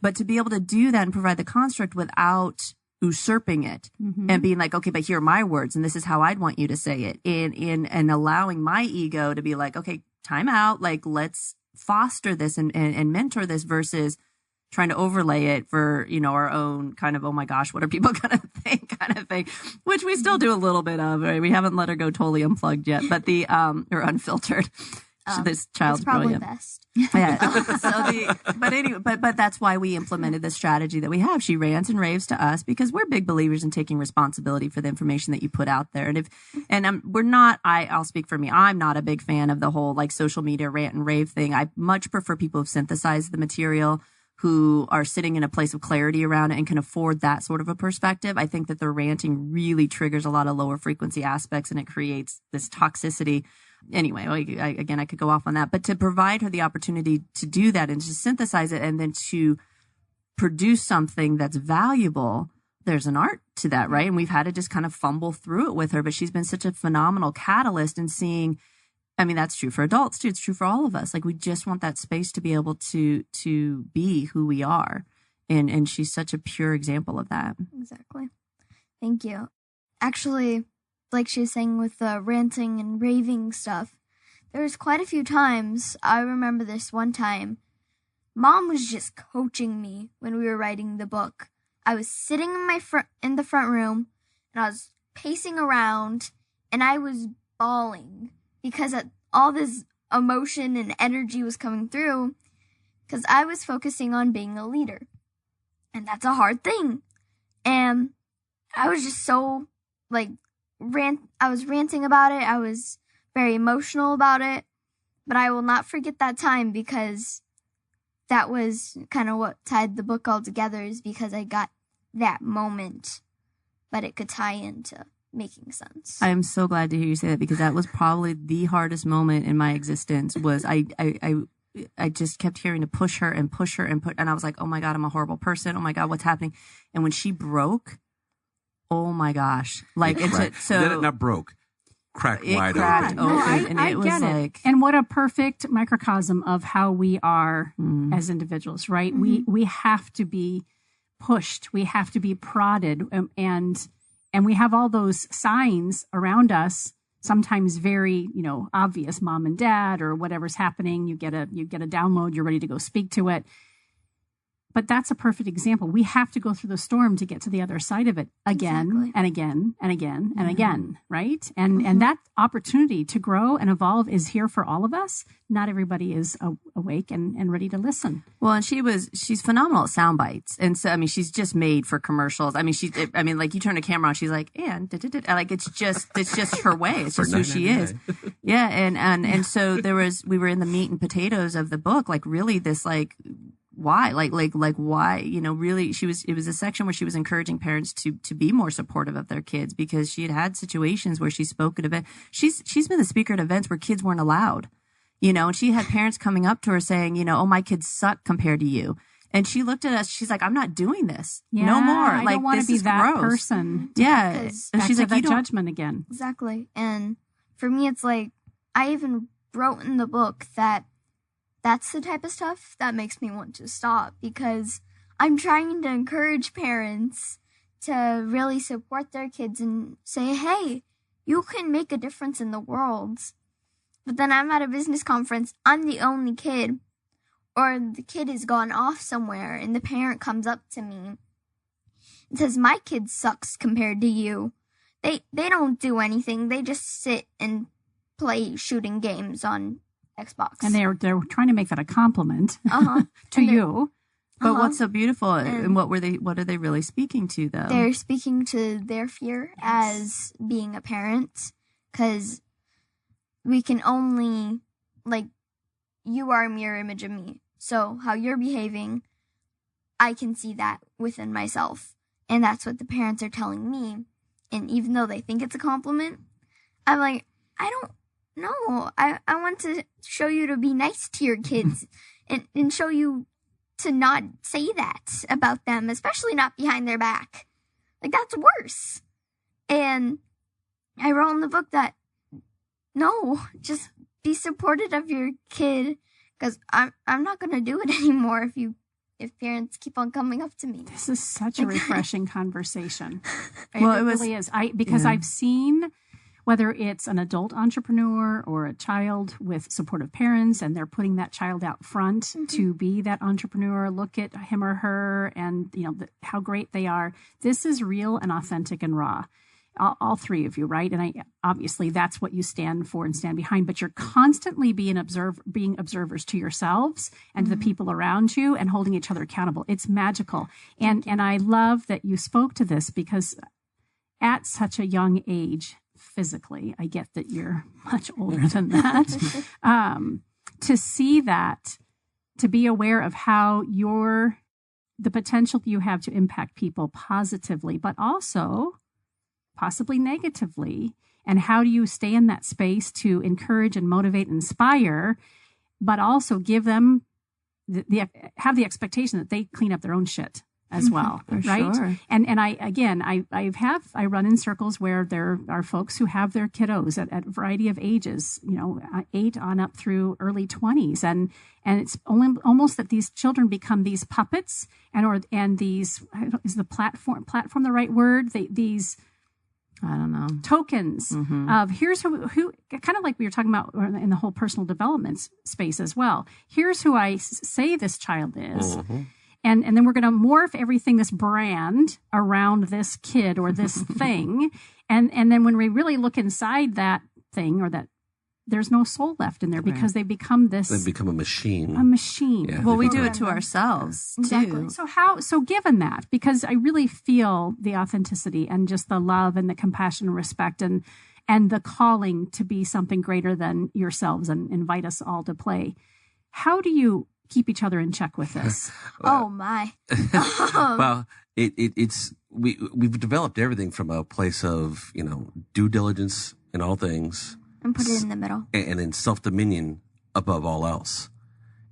But to be able to do that and provide the construct without usurping it and being like, okay, but here are my words, and this is how I'd want you to say it. And allowing my ego to be like, okay, time out. Like, let's foster this and mentor this versus trying to overlay it for, our own kind of, oh my gosh, what are people going to think kind of thing, which we still do a little bit of, right? We haven't let her go totally unplugged yet, but or unfiltered. This child's it's probably brilliant. Best. Yeah. But anyway, but that's why we implemented the strategy that we have. She rants and raves to us because we're big believers in taking responsibility for the information that you put out there. We're not. I'll speak for me. I'm not a big fan of the whole like social media rant and rave thing. I much prefer people who've synthesized the material, who are sitting in a place of clarity around it and can afford that sort of a perspective. I think that the ranting really triggers a lot of lower frequency aspects, and it creates this toxicity. Anyway, I could go off on that, but to provide her the opportunity to do that and to synthesize it and then to produce something that's valuable, there's an art to that, right? And we've had to just kind of fumble through it with her, but she's been such a phenomenal catalyst in seeing, I mean, that's true for adults too. It's true for all of us. Like, we just want that space to be able to be who we are. And she's such a pure example of that. Exactly. Thank you. Actually, like she was saying with the ranting and raving stuff, there's quite a few times. I remember this one time. Mom was just coaching me when we were writing the book. I was sitting in the front room, and I was pacing around, and I was bawling because all this emotion and energy was coming through because I was focusing on being a leader. And that's a hard thing. And I was just so, like, I was ranting about it. I was very emotional about it. But I will not forget that time because that was kind of what tied the book all together, is because I got that moment, but it could tie into making sense. I am so glad to hear you say that, because that was probably the hardest moment in my existence. Was I just kept hearing to push her and push her and I was like, oh my God, I'm a horrible person. Oh my God, what's happening? And when she broke, oh my gosh, like not broke, cracked wide open. And it was like, and what a perfect microcosm of how we are as individuals, right? Mm-hmm. We have to be pushed, we have to be prodded, and we have all those signs around us. Sometimes very, obvious, mom and dad or whatever's happening. You get a download, you're ready to go speak to it. But that's a perfect example. We have to go through the storm to get to the other side of it again and again and again and again, right? And that opportunity to grow and evolve is here for all of us. Not everybody is awake and ready to listen. Well, and she's phenomenal at sound bites. And so, I mean, she's just made for commercials. I mean, like, you turn the camera on, she's like, and like, it's just her way. It's just who she is. Yeah. And so we were in the meat and potatoes of the book, like, really this, like, why, like why, really, it was a section where she was encouraging parents to be more supportive of their kids, because she had situations where she spoke at events. She's been the speaker at events where kids weren't allowed, and she had parents coming up to her saying, oh, my kids suck compared to you. And she looked at us, she's like, I'm not doing this. No more. I don't want to be that gross person. Yeah. And she's like, judgment again. Exactly. And for me, it's like, I even wrote in the book that that's the type of stuff that makes me want to stop, because I'm trying to encourage parents to really support their kids and say, hey, you can make a difference in the world. But then I'm at a business conference. I'm the only kid. Or the kid has gone off somewhere and the parent comes up to me and says, my kid sucks compared to you. They don't do anything. They just sit and play shooting games on Xbox. And they're trying to make that a compliment to you. But what's so beautiful and what are they really speaking to though? They're speaking to their fear as being a parent, because we can only, like, you are a mirror image of me. So how you're behaving, I can see that within myself. And that's what the parents are telling me. And even though they think it's a compliment, I'm like, I don't know. I want to show you to be nice to your kids and show you to not say that about them, especially not behind their back. Like, that's worse. And I wrote in the book that, no, just be supportive of your kid, because I'm not going to do it anymore if parents keep on coming up to me. This is such a refreshing conversation. It really is. I've seen, whether it's an adult entrepreneur or a child with supportive parents, and they're putting that child out front to be that entrepreneur, look at him or her and, how great they are. This is real and authentic and raw. All three of you, right? And obviously that's what you stand for and stand behind, but you're constantly being observers to yourselves and to the people around you and holding each other accountable. It's magical. And I love that you spoke to this, because at such a young age, physically, I get that you're much older than that, to see that, to be aware of how the potential you have to impact people positively, but also possibly negatively, and how do you stay in that space to encourage and motivate and inspire, but also give them have the expectation that they clean up their own shit as well, right? Sure. And I run in circles where there are folks who have their kiddos at a variety of ages, 8 on up through early 20s, and it's almost that these children become these puppets and these, is the platform the right word? These, I don't know, tokens of here's who, kind of like we were talking about in the whole personal development space as well. Here's who I say this child is. And then we're going to morph everything, this brand, around this kid or this thing. And then when we really look inside that thing, or that, there's no soul left in there, because they become this. They become a machine. A machine. Yeah, well, we do it to ourselves too. Exactly. So given that, because I really feel the authenticity and just the love and the compassion and respect and the calling to be something greater than yourselves and invite us all to play. How do you keep each other in check with this? Oh my. Well, we've developed everything from a place of, due diligence in all things. And put it in the middle. And in self-dominion above all else.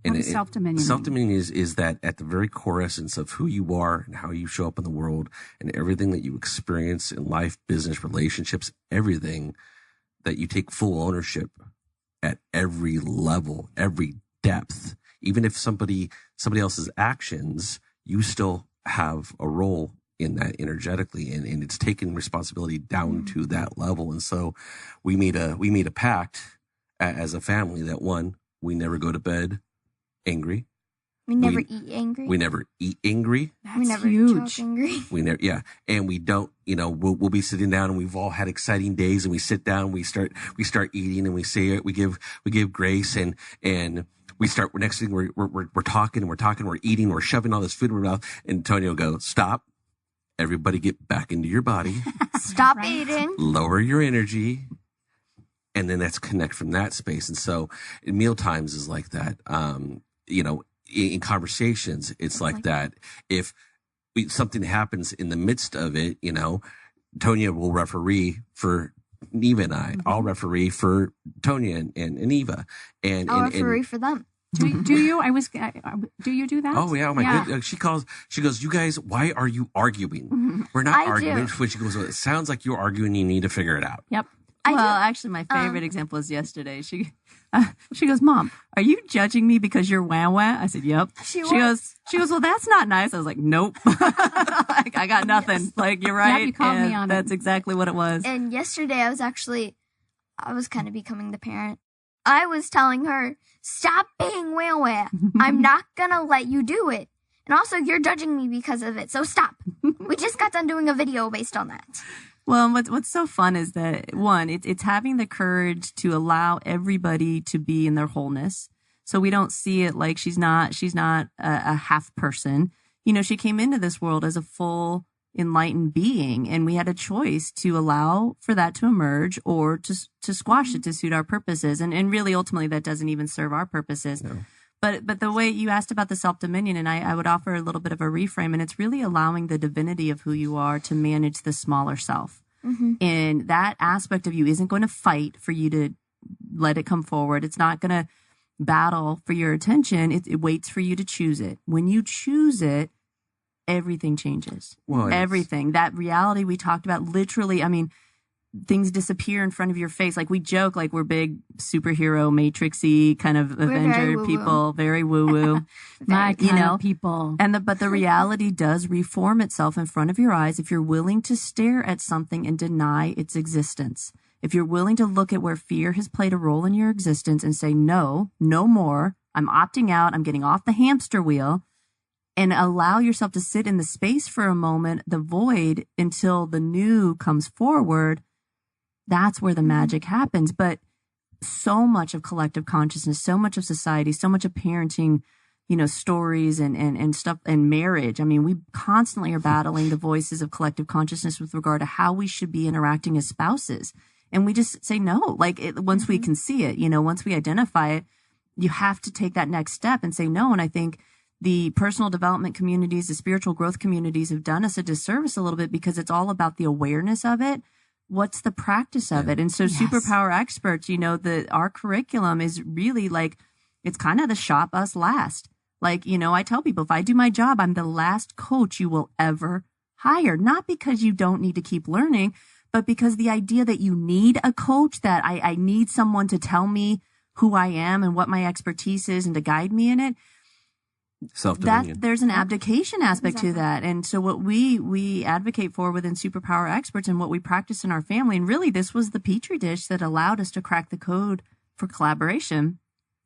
What is self-dominion? Self-dominion is that at the very core essence of who you are and how you show up in the world, and everything that you experience in life, business, relationships, everything, that you take full ownership at every level, every depth. Even if somebody else's actions, you still have a role in that energetically, and it's taking responsibility down to that level. And so we made a pact as a family that, one, we never go to bed angry. We never eat angry. We never eat angry. That's we never huge. Talk angry. We never, yeah. And we don't, we'll be sitting down, and we've all had exciting days, and we sit down, we start eating, and we say it, we give grace, and we start, next thing we're talking, we're eating, we're shoving all this food in our mouth, and Tonya will go, stop. Everybody get back into your body. Stop eating. Lower your energy. And then that's connect from that space. And so in meal times is like that. In conversations, it's like that. If something happens in the midst of it, Tonya will referee for Neva and I. I'll referee for Tonya and Eva. And I'll referee for them. Do you? Do you do that? Oh yeah. Oh my goodness. She goes, you guys, why are you arguing? We're not arguing. When she goes, well, it sounds like you're arguing. You need to figure it out. Yep. Actually, my favorite example is yesterday. She goes, Mom, are you judging me because you're wah-wah? I said, yep. She goes, well, that's not nice. I was like, nope. I got nothing. Yes. Like, you're right. Yeah, you called me on that's exactly what it was. And yesterday I was kind of becoming the parent. I was telling her, stop being wah-wah. I'm not going to let you do it. And also, you're judging me because of it, so stop. We just got done doing a video based on that. Well, what's so fun is that, one, it's having the courage to allow everybody to be in their wholeness. So we don't see it like she's not a half person. You know, she came into this world as a full enlightened being, and we had a choice to allow for that to emerge or to squash it to suit our purposes. And really, ultimately, that doesn't even serve our purposes. No. But the way you asked about the self-dominion, and I would offer a little bit of a reframe, and it's really allowing the divinity of who you are to manage the smaller self. Mm-hmm. And that aspect of you isn't going to fight for you to let it come forward. It's not going to battle for your attention. It waits for you to choose it. When you choose it, everything changes. Well, everything. That reality we talked about, literally, I mean, things disappear in front of your face. Like we joke, like we're big superhero, matrixy kind of Avenger people, very woo-woo. My kind of people. But the reality does reform itself in front of your eyes if you're willing to stare at something and deny its existence. If you're willing to look at where fear has played a role in your existence and say, no more, I'm opting out, I'm getting off the hamster wheel, and allow yourself to sit in the space for a moment, the void, until the new comes forward, that's where the magic happens. But so much of collective consciousness, so much of society, so much of parenting, stories and stuff, and marriage. I mean, we constantly are battling the voices of collective consciousness with regard to how we should be interacting as spouses. And we just say no. Once we can see it, once we identify it, you have to take that next step and say no. And I think the personal development communities, the spiritual growth communities have done us a disservice a little bit because it's all about the awareness of it. What's the practice of it? And so superpower experts, our curriculum is really it's kind of the shop us last. I tell people, if I do my job, I'm the last coach you will ever hire, not because you don't need to keep learning, but because the idea that you need a coach, that I need someone to tell me who I am and what my expertise is and to guide me in it. Self-dominion. There's an abdication aspect to that. And so what we advocate for within Superpower Experts and what we practice in our family, and really this was the petri dish that allowed us to crack the code for collaboration.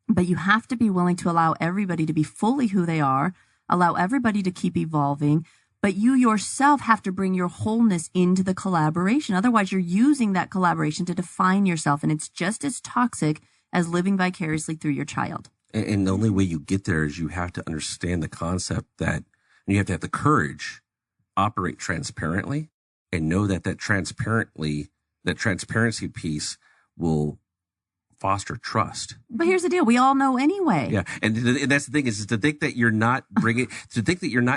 But you have to be willing to allow everybody to be fully who they are, allow everybody to keep evolving, but you yourself have to bring your wholeness into the collaboration. Otherwise, you're using that collaboration to define yourself, and it's just as toxic as living vicariously through your child. And the only way you get there is you have to understand the concept that you have to have the courage, operate transparently, and know that transparency piece will foster trust. But here's the deal. We all know anyway. Yeah. And that's the thing is to think that you're not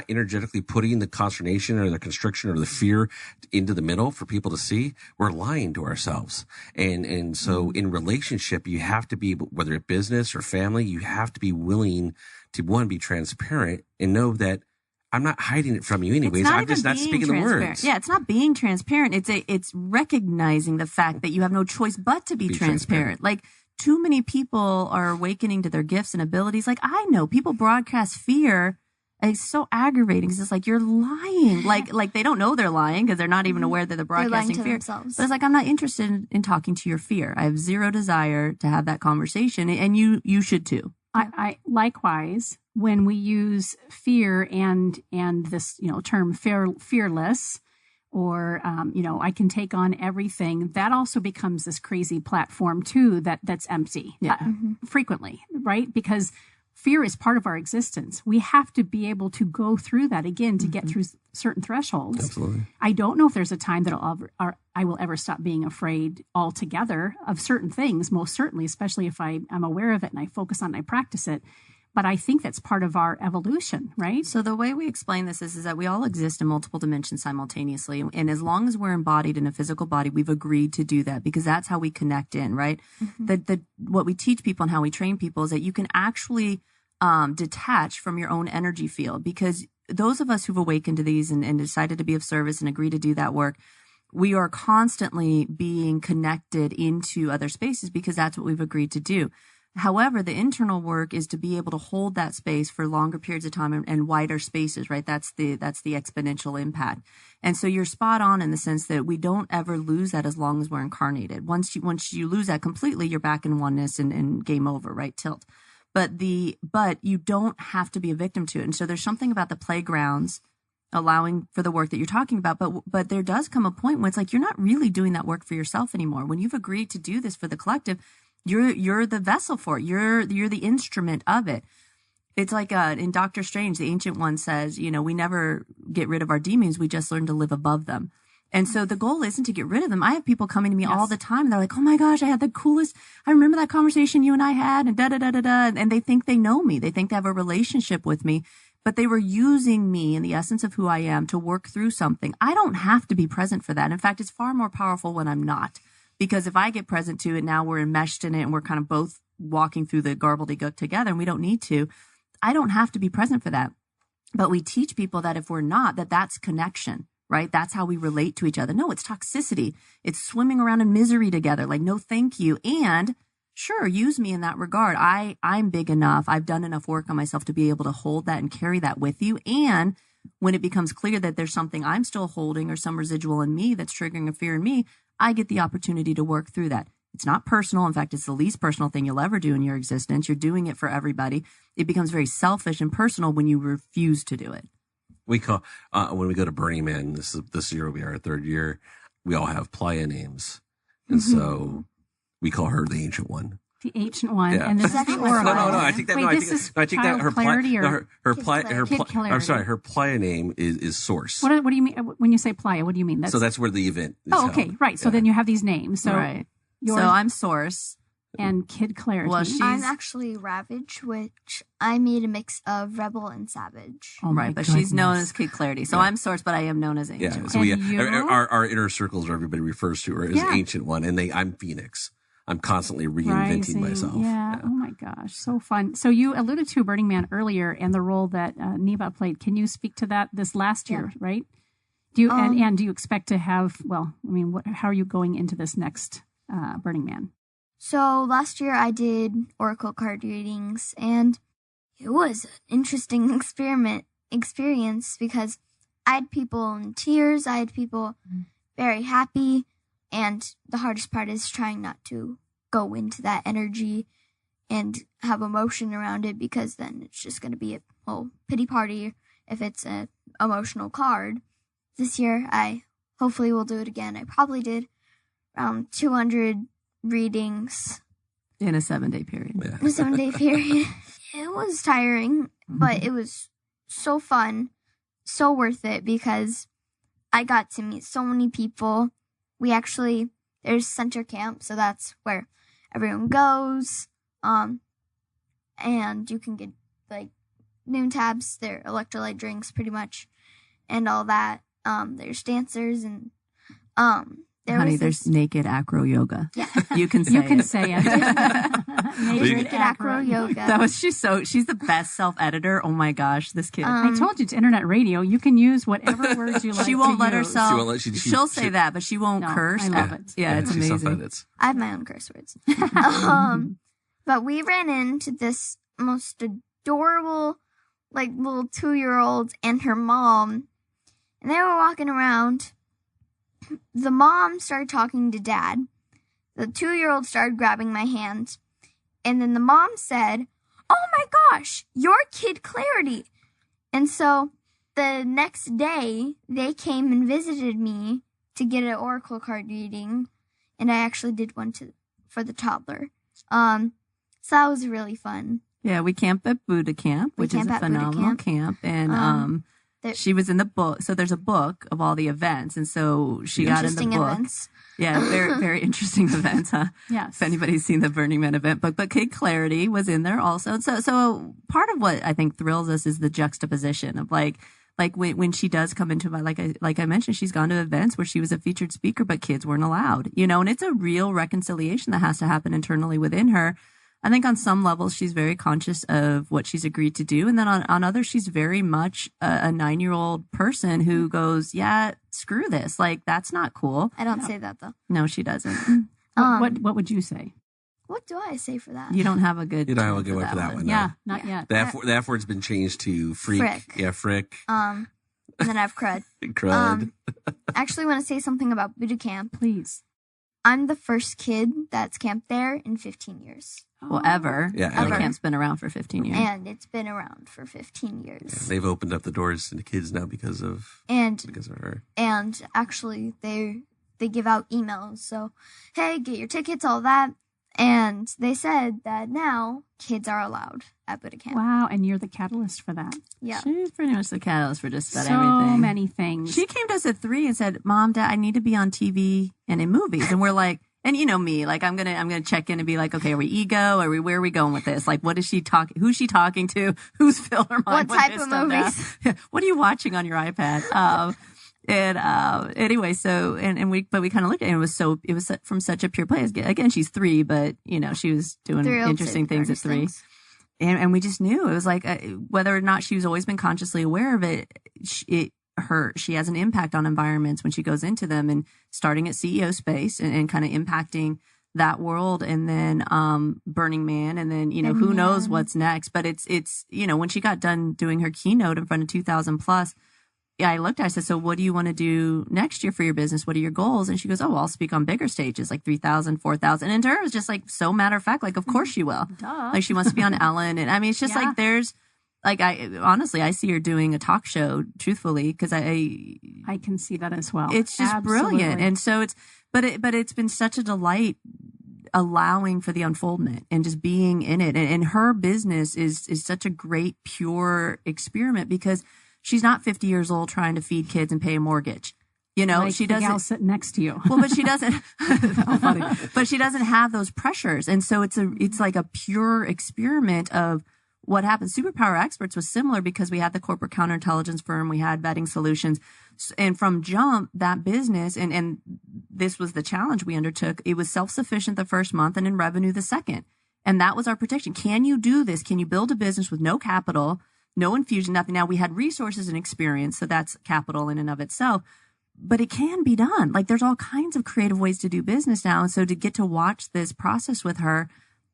energetically putting the consternation or the constriction or the fear into the middle for people to see. We're lying to ourselves. And so in relationship, you have to be, whether it's business or family, you have to be willing to, one, be transparent and know that I'm not hiding it from you anyways. I'm just not speaking the words. Yeah, it's not being transparent. It's recognizing the fact that you have no choice but to be transparent. Too many people are awakening to their gifts and abilities. I know people broadcast fear. It's so aggravating. It's just you're lying. They don't know they're lying because they're not even aware that they're broadcasting fear. Themselves. But it's I'm not interested in talking to your fear. I have zero desire to have that conversation, and you should too. I likewise, when we use fear and this term fearless, or I can take on everything, that also becomes this crazy platform too that's empty. Frequently, right? Because fear is part of our existence. We have to be able to go through that again to get through certain thresholds. Absolutely. I don't know if there's a time that I will ever stop being afraid altogether of certain things, most certainly, especially if I'm aware of it and I focus on it and I practice it. But I think that's part of our evolution, right? So the way we explain this is that we all exist in multiple dimensions simultaneously. And as long as we're embodied in a physical body, we've agreed to do that because that's how we connect in, right? What we teach people and how we train people is that you can actually detach from your own energy field, because those of us who've awakened to these and decided to be of service and agree to do that work, we are constantly being connected into other spaces because that's what we've agreed to do. However, the internal work is to be able to hold that space for longer periods of time and wider spaces, right? That's the exponential impact. And so you're spot on in the sense that we don't ever lose that as long as we're incarnated. Once you lose that completely, you're back in oneness and game over, right? Tilt. But you don't have to be a victim to it. And so there's something about the playgrounds allowing for the work that you're talking about. But there does come a point when it's like, you're not really doing that work for yourself anymore. When you've agreed to do this for the collective, you're the vessel for it. You're the instrument of it. It's like in Doctor Strange, the Ancient One says, we never get rid of our demons. We just learn to live above them. And so the goal isn't to get rid of them. I have people coming to me all the time. They're like, oh my gosh, I had the coolest, I remember that conversation you and I had and da-da-da-da-da. And they think they know me. They think they have a relationship with me, but they were using me in the essence of who I am to work through something. I don't have to be present for that. In fact, it's far more powerful when I'm not, because if I get present to it, now we're enmeshed in it and we're kind of both walking through the gobbledygook together and we don't need to. I don't have to be present for that. But we teach people that if we're not, that's connection. Right? That's how we relate to each other. No, it's toxicity. It's swimming around in misery together. Like, no, thank you. And sure, use me in that regard. I'm big enough. I've done enough work on myself to be able to hold that and carry that with you. And when it becomes clear that there's something I'm still holding or some residual in me that's triggering a fear in me, I get the opportunity to work through that. It's not personal. In fact, it's the least personal thing you'll ever do in your existence. You're doing it for everybody. It becomes very selfish and personal when you refuse to do it. We call, when we go to Burning Man, this year will be our third year, we all have playa names. And so we call her the Ancient One. The Ancient One. Yeah. And this is the Oracle. No, I think that, Wait, no, I this think, is I think that her Clarity I'm sorry, her playa name is Source. What do you mean when you say playa? What do you mean? That's where the event is okay. held. Right. So then you have these names. So, right. So I'm Source. And Kid Clarity. Well, I'm actually Ravage, which I made a mix of Rebel and Savage. Oh, right, but she's known as Kid Clarity. So I'm Source, but I am known as Ancient. Yeah, so our inner circles where everybody refers to her as Ancient One, and I'm Phoenix. I'm constantly reinventing myself. Yeah. Oh my gosh, so fun. So you alluded to Burning Man earlier and the role that Neva played. Can you speak to that this last year? Right? Do you and do you expect to have? Well, I mean, how are you going into this next Burning Man? So last year I did Oracle card readings, and it was an interesting experience because I had people in tears, I had people very happy, and the hardest part is trying not to go into that energy and have emotion around it, because then it's just going to be a whole pity party if it's an emotional card. This year I hopefully will do it again. I probably did around 200 readings in a 7-day period. Yeah. In a 7-day period. It was tiring, but it was so fun, so worth it, because I got to meet so many people. There's center camp, so that's where everyone goes. And you can get like noon tabs, their electrolyte drinks pretty much, and all that. There's dancers and there's naked acro yoga. Yeah. You can say it. Naked acro yoga. She's the best self-editor. Oh my gosh, this kid. I told you, it's internet radio. You can use whatever words you like. She won't let use. herself. She'll say that, but she won't curse. I love it. Yeah, it's amazing. I have my own curse words. But we ran into this most adorable, like, little 2-year-old and her mom, and they were walking around. The mom started talking to Dad. The 2-year-old started grabbing my hand. And then the mom said, "Oh my gosh, you're Kid Clarity." And so the next day, they came and visited me to get an oracle card reading. And I actually did one for the toddler. So that was really fun. Yeah, we camped at Buddha Camp, which is a phenomenal camp. And she was in the book. So there's a book of all the events. And so she got in the book. Events. Yeah, very, very interesting events, huh? Yes. If anybody's seen the Burning Man event book. But Kid Clarity was in there also. So part of what I think thrills us is the juxtaposition of like when she does come into like I mentioned, she's gone to events where she was a featured speaker, but kids weren't allowed, and it's a real reconciliation that has to happen internally within her. I think on some levels, she's very conscious of what she's agreed to do. And then on others, she's very much a 9-year-old person who goes, yeah, screw this. Like, that's not cool. I don't say that, though. No, she doesn't. What would you say? What do I say for that? You don't have a good. You don't have a good one for that one. Yeah, No. not yet. The F word's been changed to freak. Frick. Yeah, frick. And then I have crud. Crud. I actually want to say something about boot camp. Please. I'm the first kid that's camped there in 15 years. Well, ever. Yeah, Boot ever. camp's been around for 15 years. And it's been around for 15 years. Yeah, they've opened up the doors to the kids now because of her. And actually, they give out emails. So, hey, get your tickets, all that. And they said that now kids are allowed at boot camp. Wow, and you're the catalyst for that. Yeah. She's pretty much the catalyst for just about So everything. many things. She came to us at 3 and said, Mom, Dad, I need to be on TV and in movies. And we're like, and you know me, like I'm gonna check in and be like, okay, are we ego? Where are we going with this? Like, what is she talking? Who's she talking to? Who's filling her mind? What type of movies? What are you watching on your iPad? Anyway, so we kind of looked at it, and it was from such a pure place. Again, she's 3, but you know, she was doing interesting things at 3. And we just knew it was like, whether or not she's always been consciously aware of it, she has an impact on environments when she goes into them, and starting at CEO space and kind of impacting that world, and then Burning Man, and then who knows what's next. But it's when she got done doing her keynote in front of 2,000 plus, I looked at her, I said, so what do you want to do next year for your business? What are your goals? And she goes, oh, well, I'll speak on bigger stages, like 3,000, 4,000. And to her, it was just like so matter of fact, like, of course she will. Duh. Like, she wants to be on Ellen. And I mean, it's just like there's, like, I see her doing a talk show, truthfully, because I can see that as well. It's just brilliant. And so but it's been such a delight allowing for the unfoldment and just being in it. And her business is such a great, pure experiment, because she's not 50 years old trying to feed kids and pay a mortgage. Like she the doesn't. gal sitting next to you. Well, but she doesn't. So funny. But she doesn't have those pressures, and so it's like a pure experiment of what happens. Superpower Experts was similar, because we had the corporate counterintelligence firm, we had vetting solutions, and from jump, that business, and this was the challenge we undertook. It was self-sufficient the first month, and in revenue the second, and that was our prediction. Can you do this? Can you build a business with no capital? No infusion, nothing. Now we had resources and experience, so that's capital in and of itself, but it can be done. Like, there's all kinds of creative ways to do business now. And so to get to watch this process with her,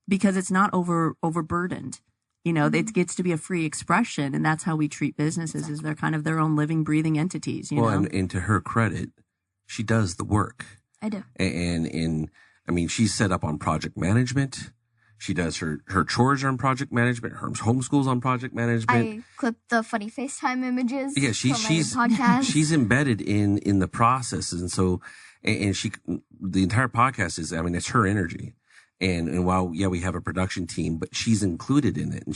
because it's not overburdened, it gets to be a free expression. And that's how we treat businesses, is they're kind of their own living, breathing entities, you know? And to her credit, she does the work. I do. And I mean, she's set up on project management. She does her chores on project management. Her homeschools on project management. I clipped the funny FaceTime images. Yeah, she's embedded in the process, and so the entire podcast is. I mean, it's her energy, and while we have a production team, but she's included in it, and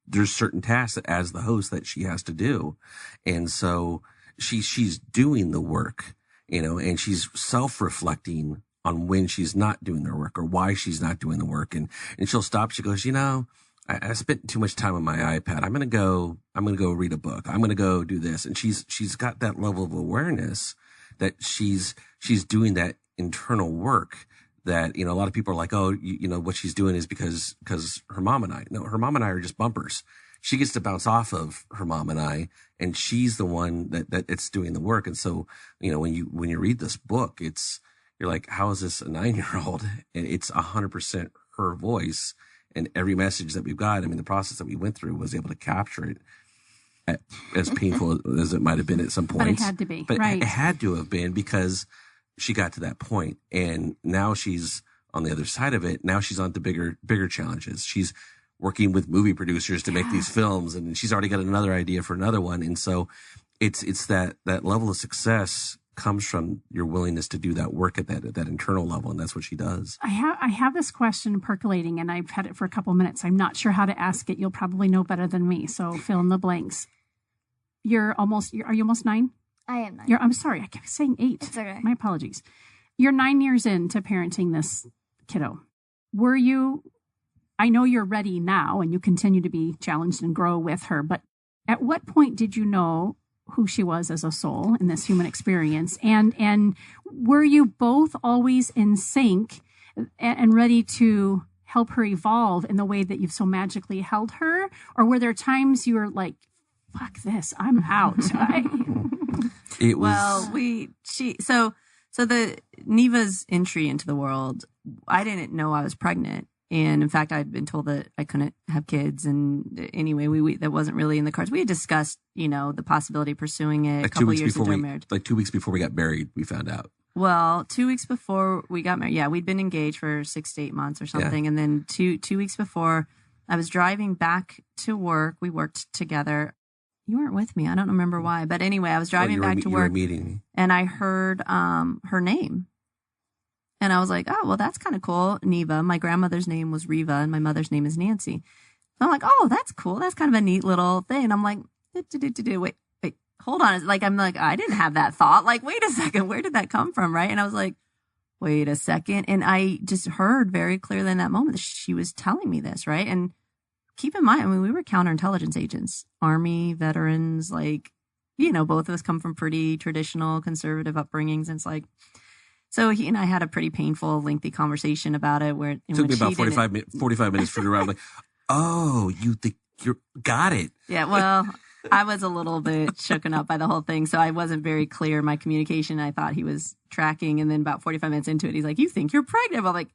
there's certain tasks that, as the host, that she has to do, and so she's doing the work, and she's self-reflecting on when she's not doing the work or why she's not doing the work. And she'll stop. She goes, I spent too much time on my iPad. I'm going to go read a book. I'm going to go do this. And she's got that level of awareness that she's doing that internal work that, a lot of people are like, oh, what she's doing is because her mom and I. No, her mom and I are just bumpers. She gets to bounce off of her mom and I, and she's the one that it's doing the work. And so, when you read this book, you're like, how is this a 9-year-old? And it's 100% her voice, and every message that we've got. I mean, the process that we went through was able to capture it, as painful as it might have been at some point. But it had to be, But right? It had to have been, because she got to that point, and now she's on the other side of it. Now she's on to bigger challenges. She's working with movie producers to make these films, and she's already got another idea for another one. And so it's that level of success comes from your willingness to do that work at that internal level, and that's what she does. I have this question percolating, and I've had it for a couple of minutes. I'm not sure how to ask it. You'll probably know better than me, so fill in the blanks. Are you almost 9? I am 9. I'm sorry, I kept saying 8. It's okay. My apologies. You're 9 years into parenting this kiddo. I know you're ready now, and you continue to be challenged and grow with her, but at what point did you know who she was as a soul in this human experience? And were you both always in sync and ready to help her evolve in the way that you've so magically held her? Or were there times you were like, fuck this, I'm out? It was... Well, so the Neva's entry into the world I didn't know I was pregnant. And in fact, I'd been told that I couldn't have kids. And anyway, we that wasn't really in the cards. We had discussed, the possibility of pursuing it a couple years into our marriage. Like 2 weeks before we got married, we found out. Well, 2 weeks before we got married, we'd been engaged for 6 to 8 months or something. And then two weeks before, I was driving back to work. We worked together. You weren't with me. I don't remember why. But anyway, I was driving back to work. You were meeting me. And I heard her name. And I was like, oh, well, that's kind of cool. Neva. My grandmother's name was Reva, and my mother's name is Nancy. So I'm like, oh, that's cool. That's kind of a neat little thing. And I'm like, wait, hold on. I'm like, I didn't have that thought. Like, wait a second. Where did that come from? Right. And I was like, wait a second. And I just heard very clearly in that moment that she was telling me this. Right. And keep in mind, we were counterintelligence agents, Army veterans, both of us come from pretty traditional conservative upbringings. And it's like, so he and I had a pretty painful, lengthy conversation about it. Where it took me about 45 minutes for the ride. Like, oh, you think you got it? Yeah. Well, I was a little bit shooken up by the whole thing, so I wasn't very clear in my communication. I thought he was tracking, and then about 45 minutes into it, he's like, "You think you're pregnant?" I'm like,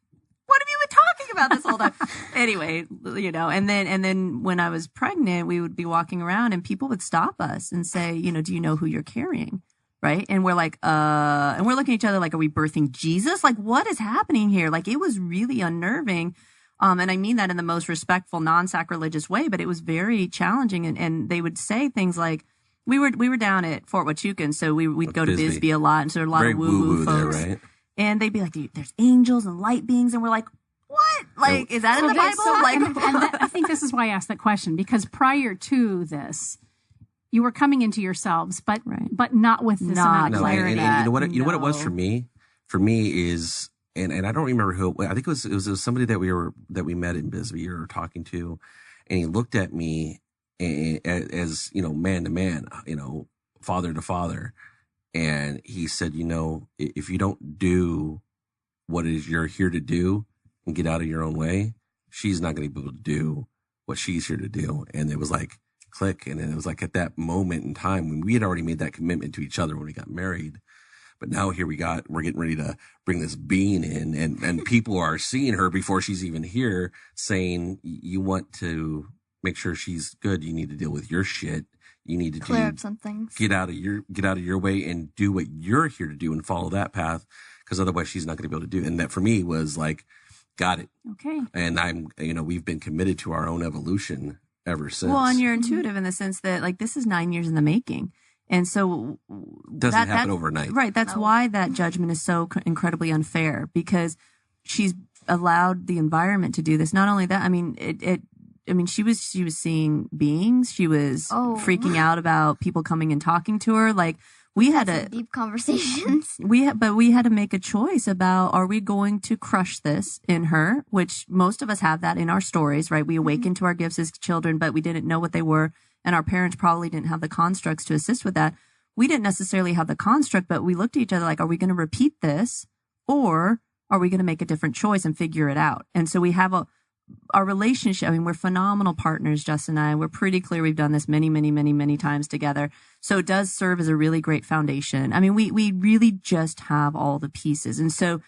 "What have you been talking about this whole time?" Anyway, and then when I was pregnant, we would be walking around, and people would stop us and say, "Do you know who you're carrying?" Right. And we're like, and we're looking at each other like, are we birthing Jesus? Like, what is happening here? Like, it was really unnerving. And I mean that in the most respectful, non-sacrilegious way, but it was very challenging. And they would say things like, we were down at Fort Huachuca, so we'd go to Bisbee a lot. And so there were a lot of woo-woo folks. There, right? And they'd be like, there's angels and light beings. And we're like, what? Like, is that in the Bible? And I think this is why I asked that question, because prior to this, you were coming into yourselves, but not with this amount of clarity. And you know what it was for me? For me is, and I don't remember who. I think it was somebody that we met in Bisbee or were talking to, and he looked at me as man to man, father to father, and he said, if you don't do what it is you're here to do and get out of your own way, she's not going to be able to do what she's here to do. And it was like, click. And it was like at that moment in time when we had already made that commitment to each other when we got married. But now here we're getting ready to bring this being in, and people are seeing her before she's even here, saying, you want to make sure she's good. You need to deal with your shit. You need to clear up some things. Get out of your way and do what you're here to do and follow that path. Because otherwise she's not going to be able to do it. And that for me was like, got it. Okay. And we've been committed to our own evolution ever since. Well, and you're intuitive in the sense that this is 9 years in the making. And so doesn't happen overnight. Right. That's why that judgment is so incredibly unfair, because she's allowed the environment to do this. Not only that, she was seeing beings. She was freaking out about people coming and talking to her. Like, we had deep conversations. We had to make a choice about, are we going to crush this in her, which most of us have that in our stories, right? We awaken to our gifts as children, but we didn't know what they were. And our parents probably didn't have the constructs to assist with that. We didn't necessarily have the construct, but we looked at each other like, are we going to repeat this, or are we going to make a different choice and figure it out? And so we have our relationship. We're phenomenal partners, Justin and I. We're pretty clear we've done this many, many, many, many times together. So it does serve as a really great foundation. We really just have all the pieces. And so,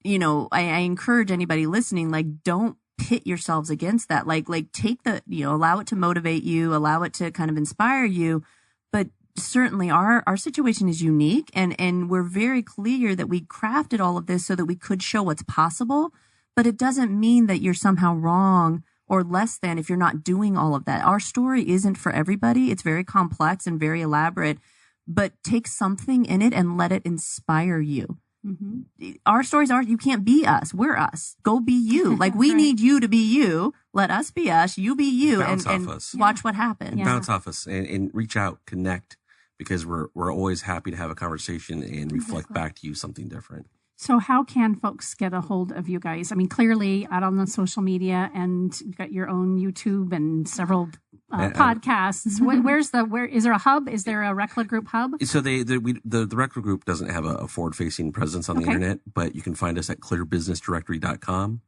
I encourage anybody listening, don't pit yourselves against that. Take allow it to motivate you, allow it to kind of inspire you. But certainly our situation is unique, and we're very clear that we crafted all of this so that we could show what's possible. But it doesn't mean that you're somehow wrong or less than if you're not doing all of that. Our story isn't for everybody. It's very complex and very elaborate, but take something in it and let it inspire you. Mm-hmm. Our stories aren't, you can't be us. We're us. Go be you. We need you to be you. Let us be us. You be you. Bounce and off us. Watch what happens. Yeah. Bounce off us and reach out, connect, because we're always happy to have a conversation and reflect back to you something different. So how can folks get a hold of you guys? Clearly out on the social media, and you've got your own YouTube and several podcasts. Where is there a hub? Is there a Recla Group hub? So the Recla Group doesn't have a forward-facing presence on the internet, but you can find us at clearbusinessdirectory.com,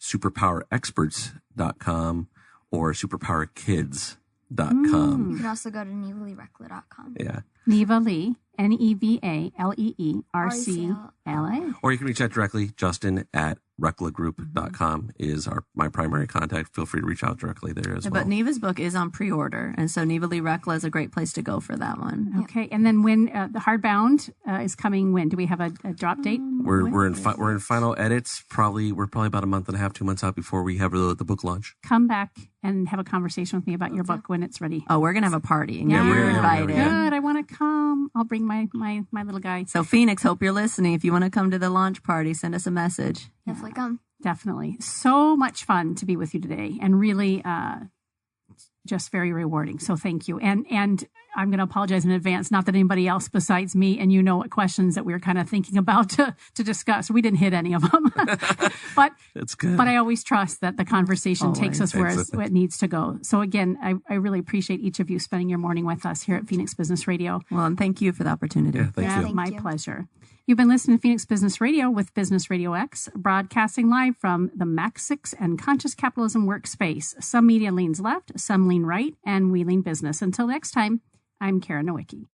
superpowerexperts.com, or superpowerkids.com. You can also go to nevaleerecla.com. Yeah. Neva Lee. NEVALEERCLA. Or you can reach out directly. Justin at reclagroup.com is my primary contact. Feel free to reach out directly there as well. But Neva's book is on pre-order, and so Neva Lee Recla is a great place to go for that one. Okay, and then when the hardbound is coming, when do we have a drop date? We're in final edits. We're probably about a month and a half, 2 months out before we have the book launch. Come back and have a conversation with me about your book when it's ready. Oh, we're gonna have a party, and you're invited. Good, I want to come. I'll bring my little guy. So Phoenix, hope you're listening. If you want to come to the launch party, send us a message. Definitely come. Definitely. So much fun to be with you today, and really just very rewarding. So thank you. And I'm going to apologize in advance. Not that anybody else besides me and what questions that we were kind of thinking about to discuss. We didn't hit any of them. But that's good. But I always trust that the conversation takes us where it needs to go. So again, I really appreciate each of you spending your morning with us here at Phoenix Business Radio. Well, and thank you for the opportunity. Yeah, thank you. My pleasure. You've been listening to Phoenix Business Radio with Business Radio X, broadcasting live from the Max 6 and Conscious Capitalism workspace. Some media leans left, some lean right, and we lean business. Until next time, I'm Karen Nowicki.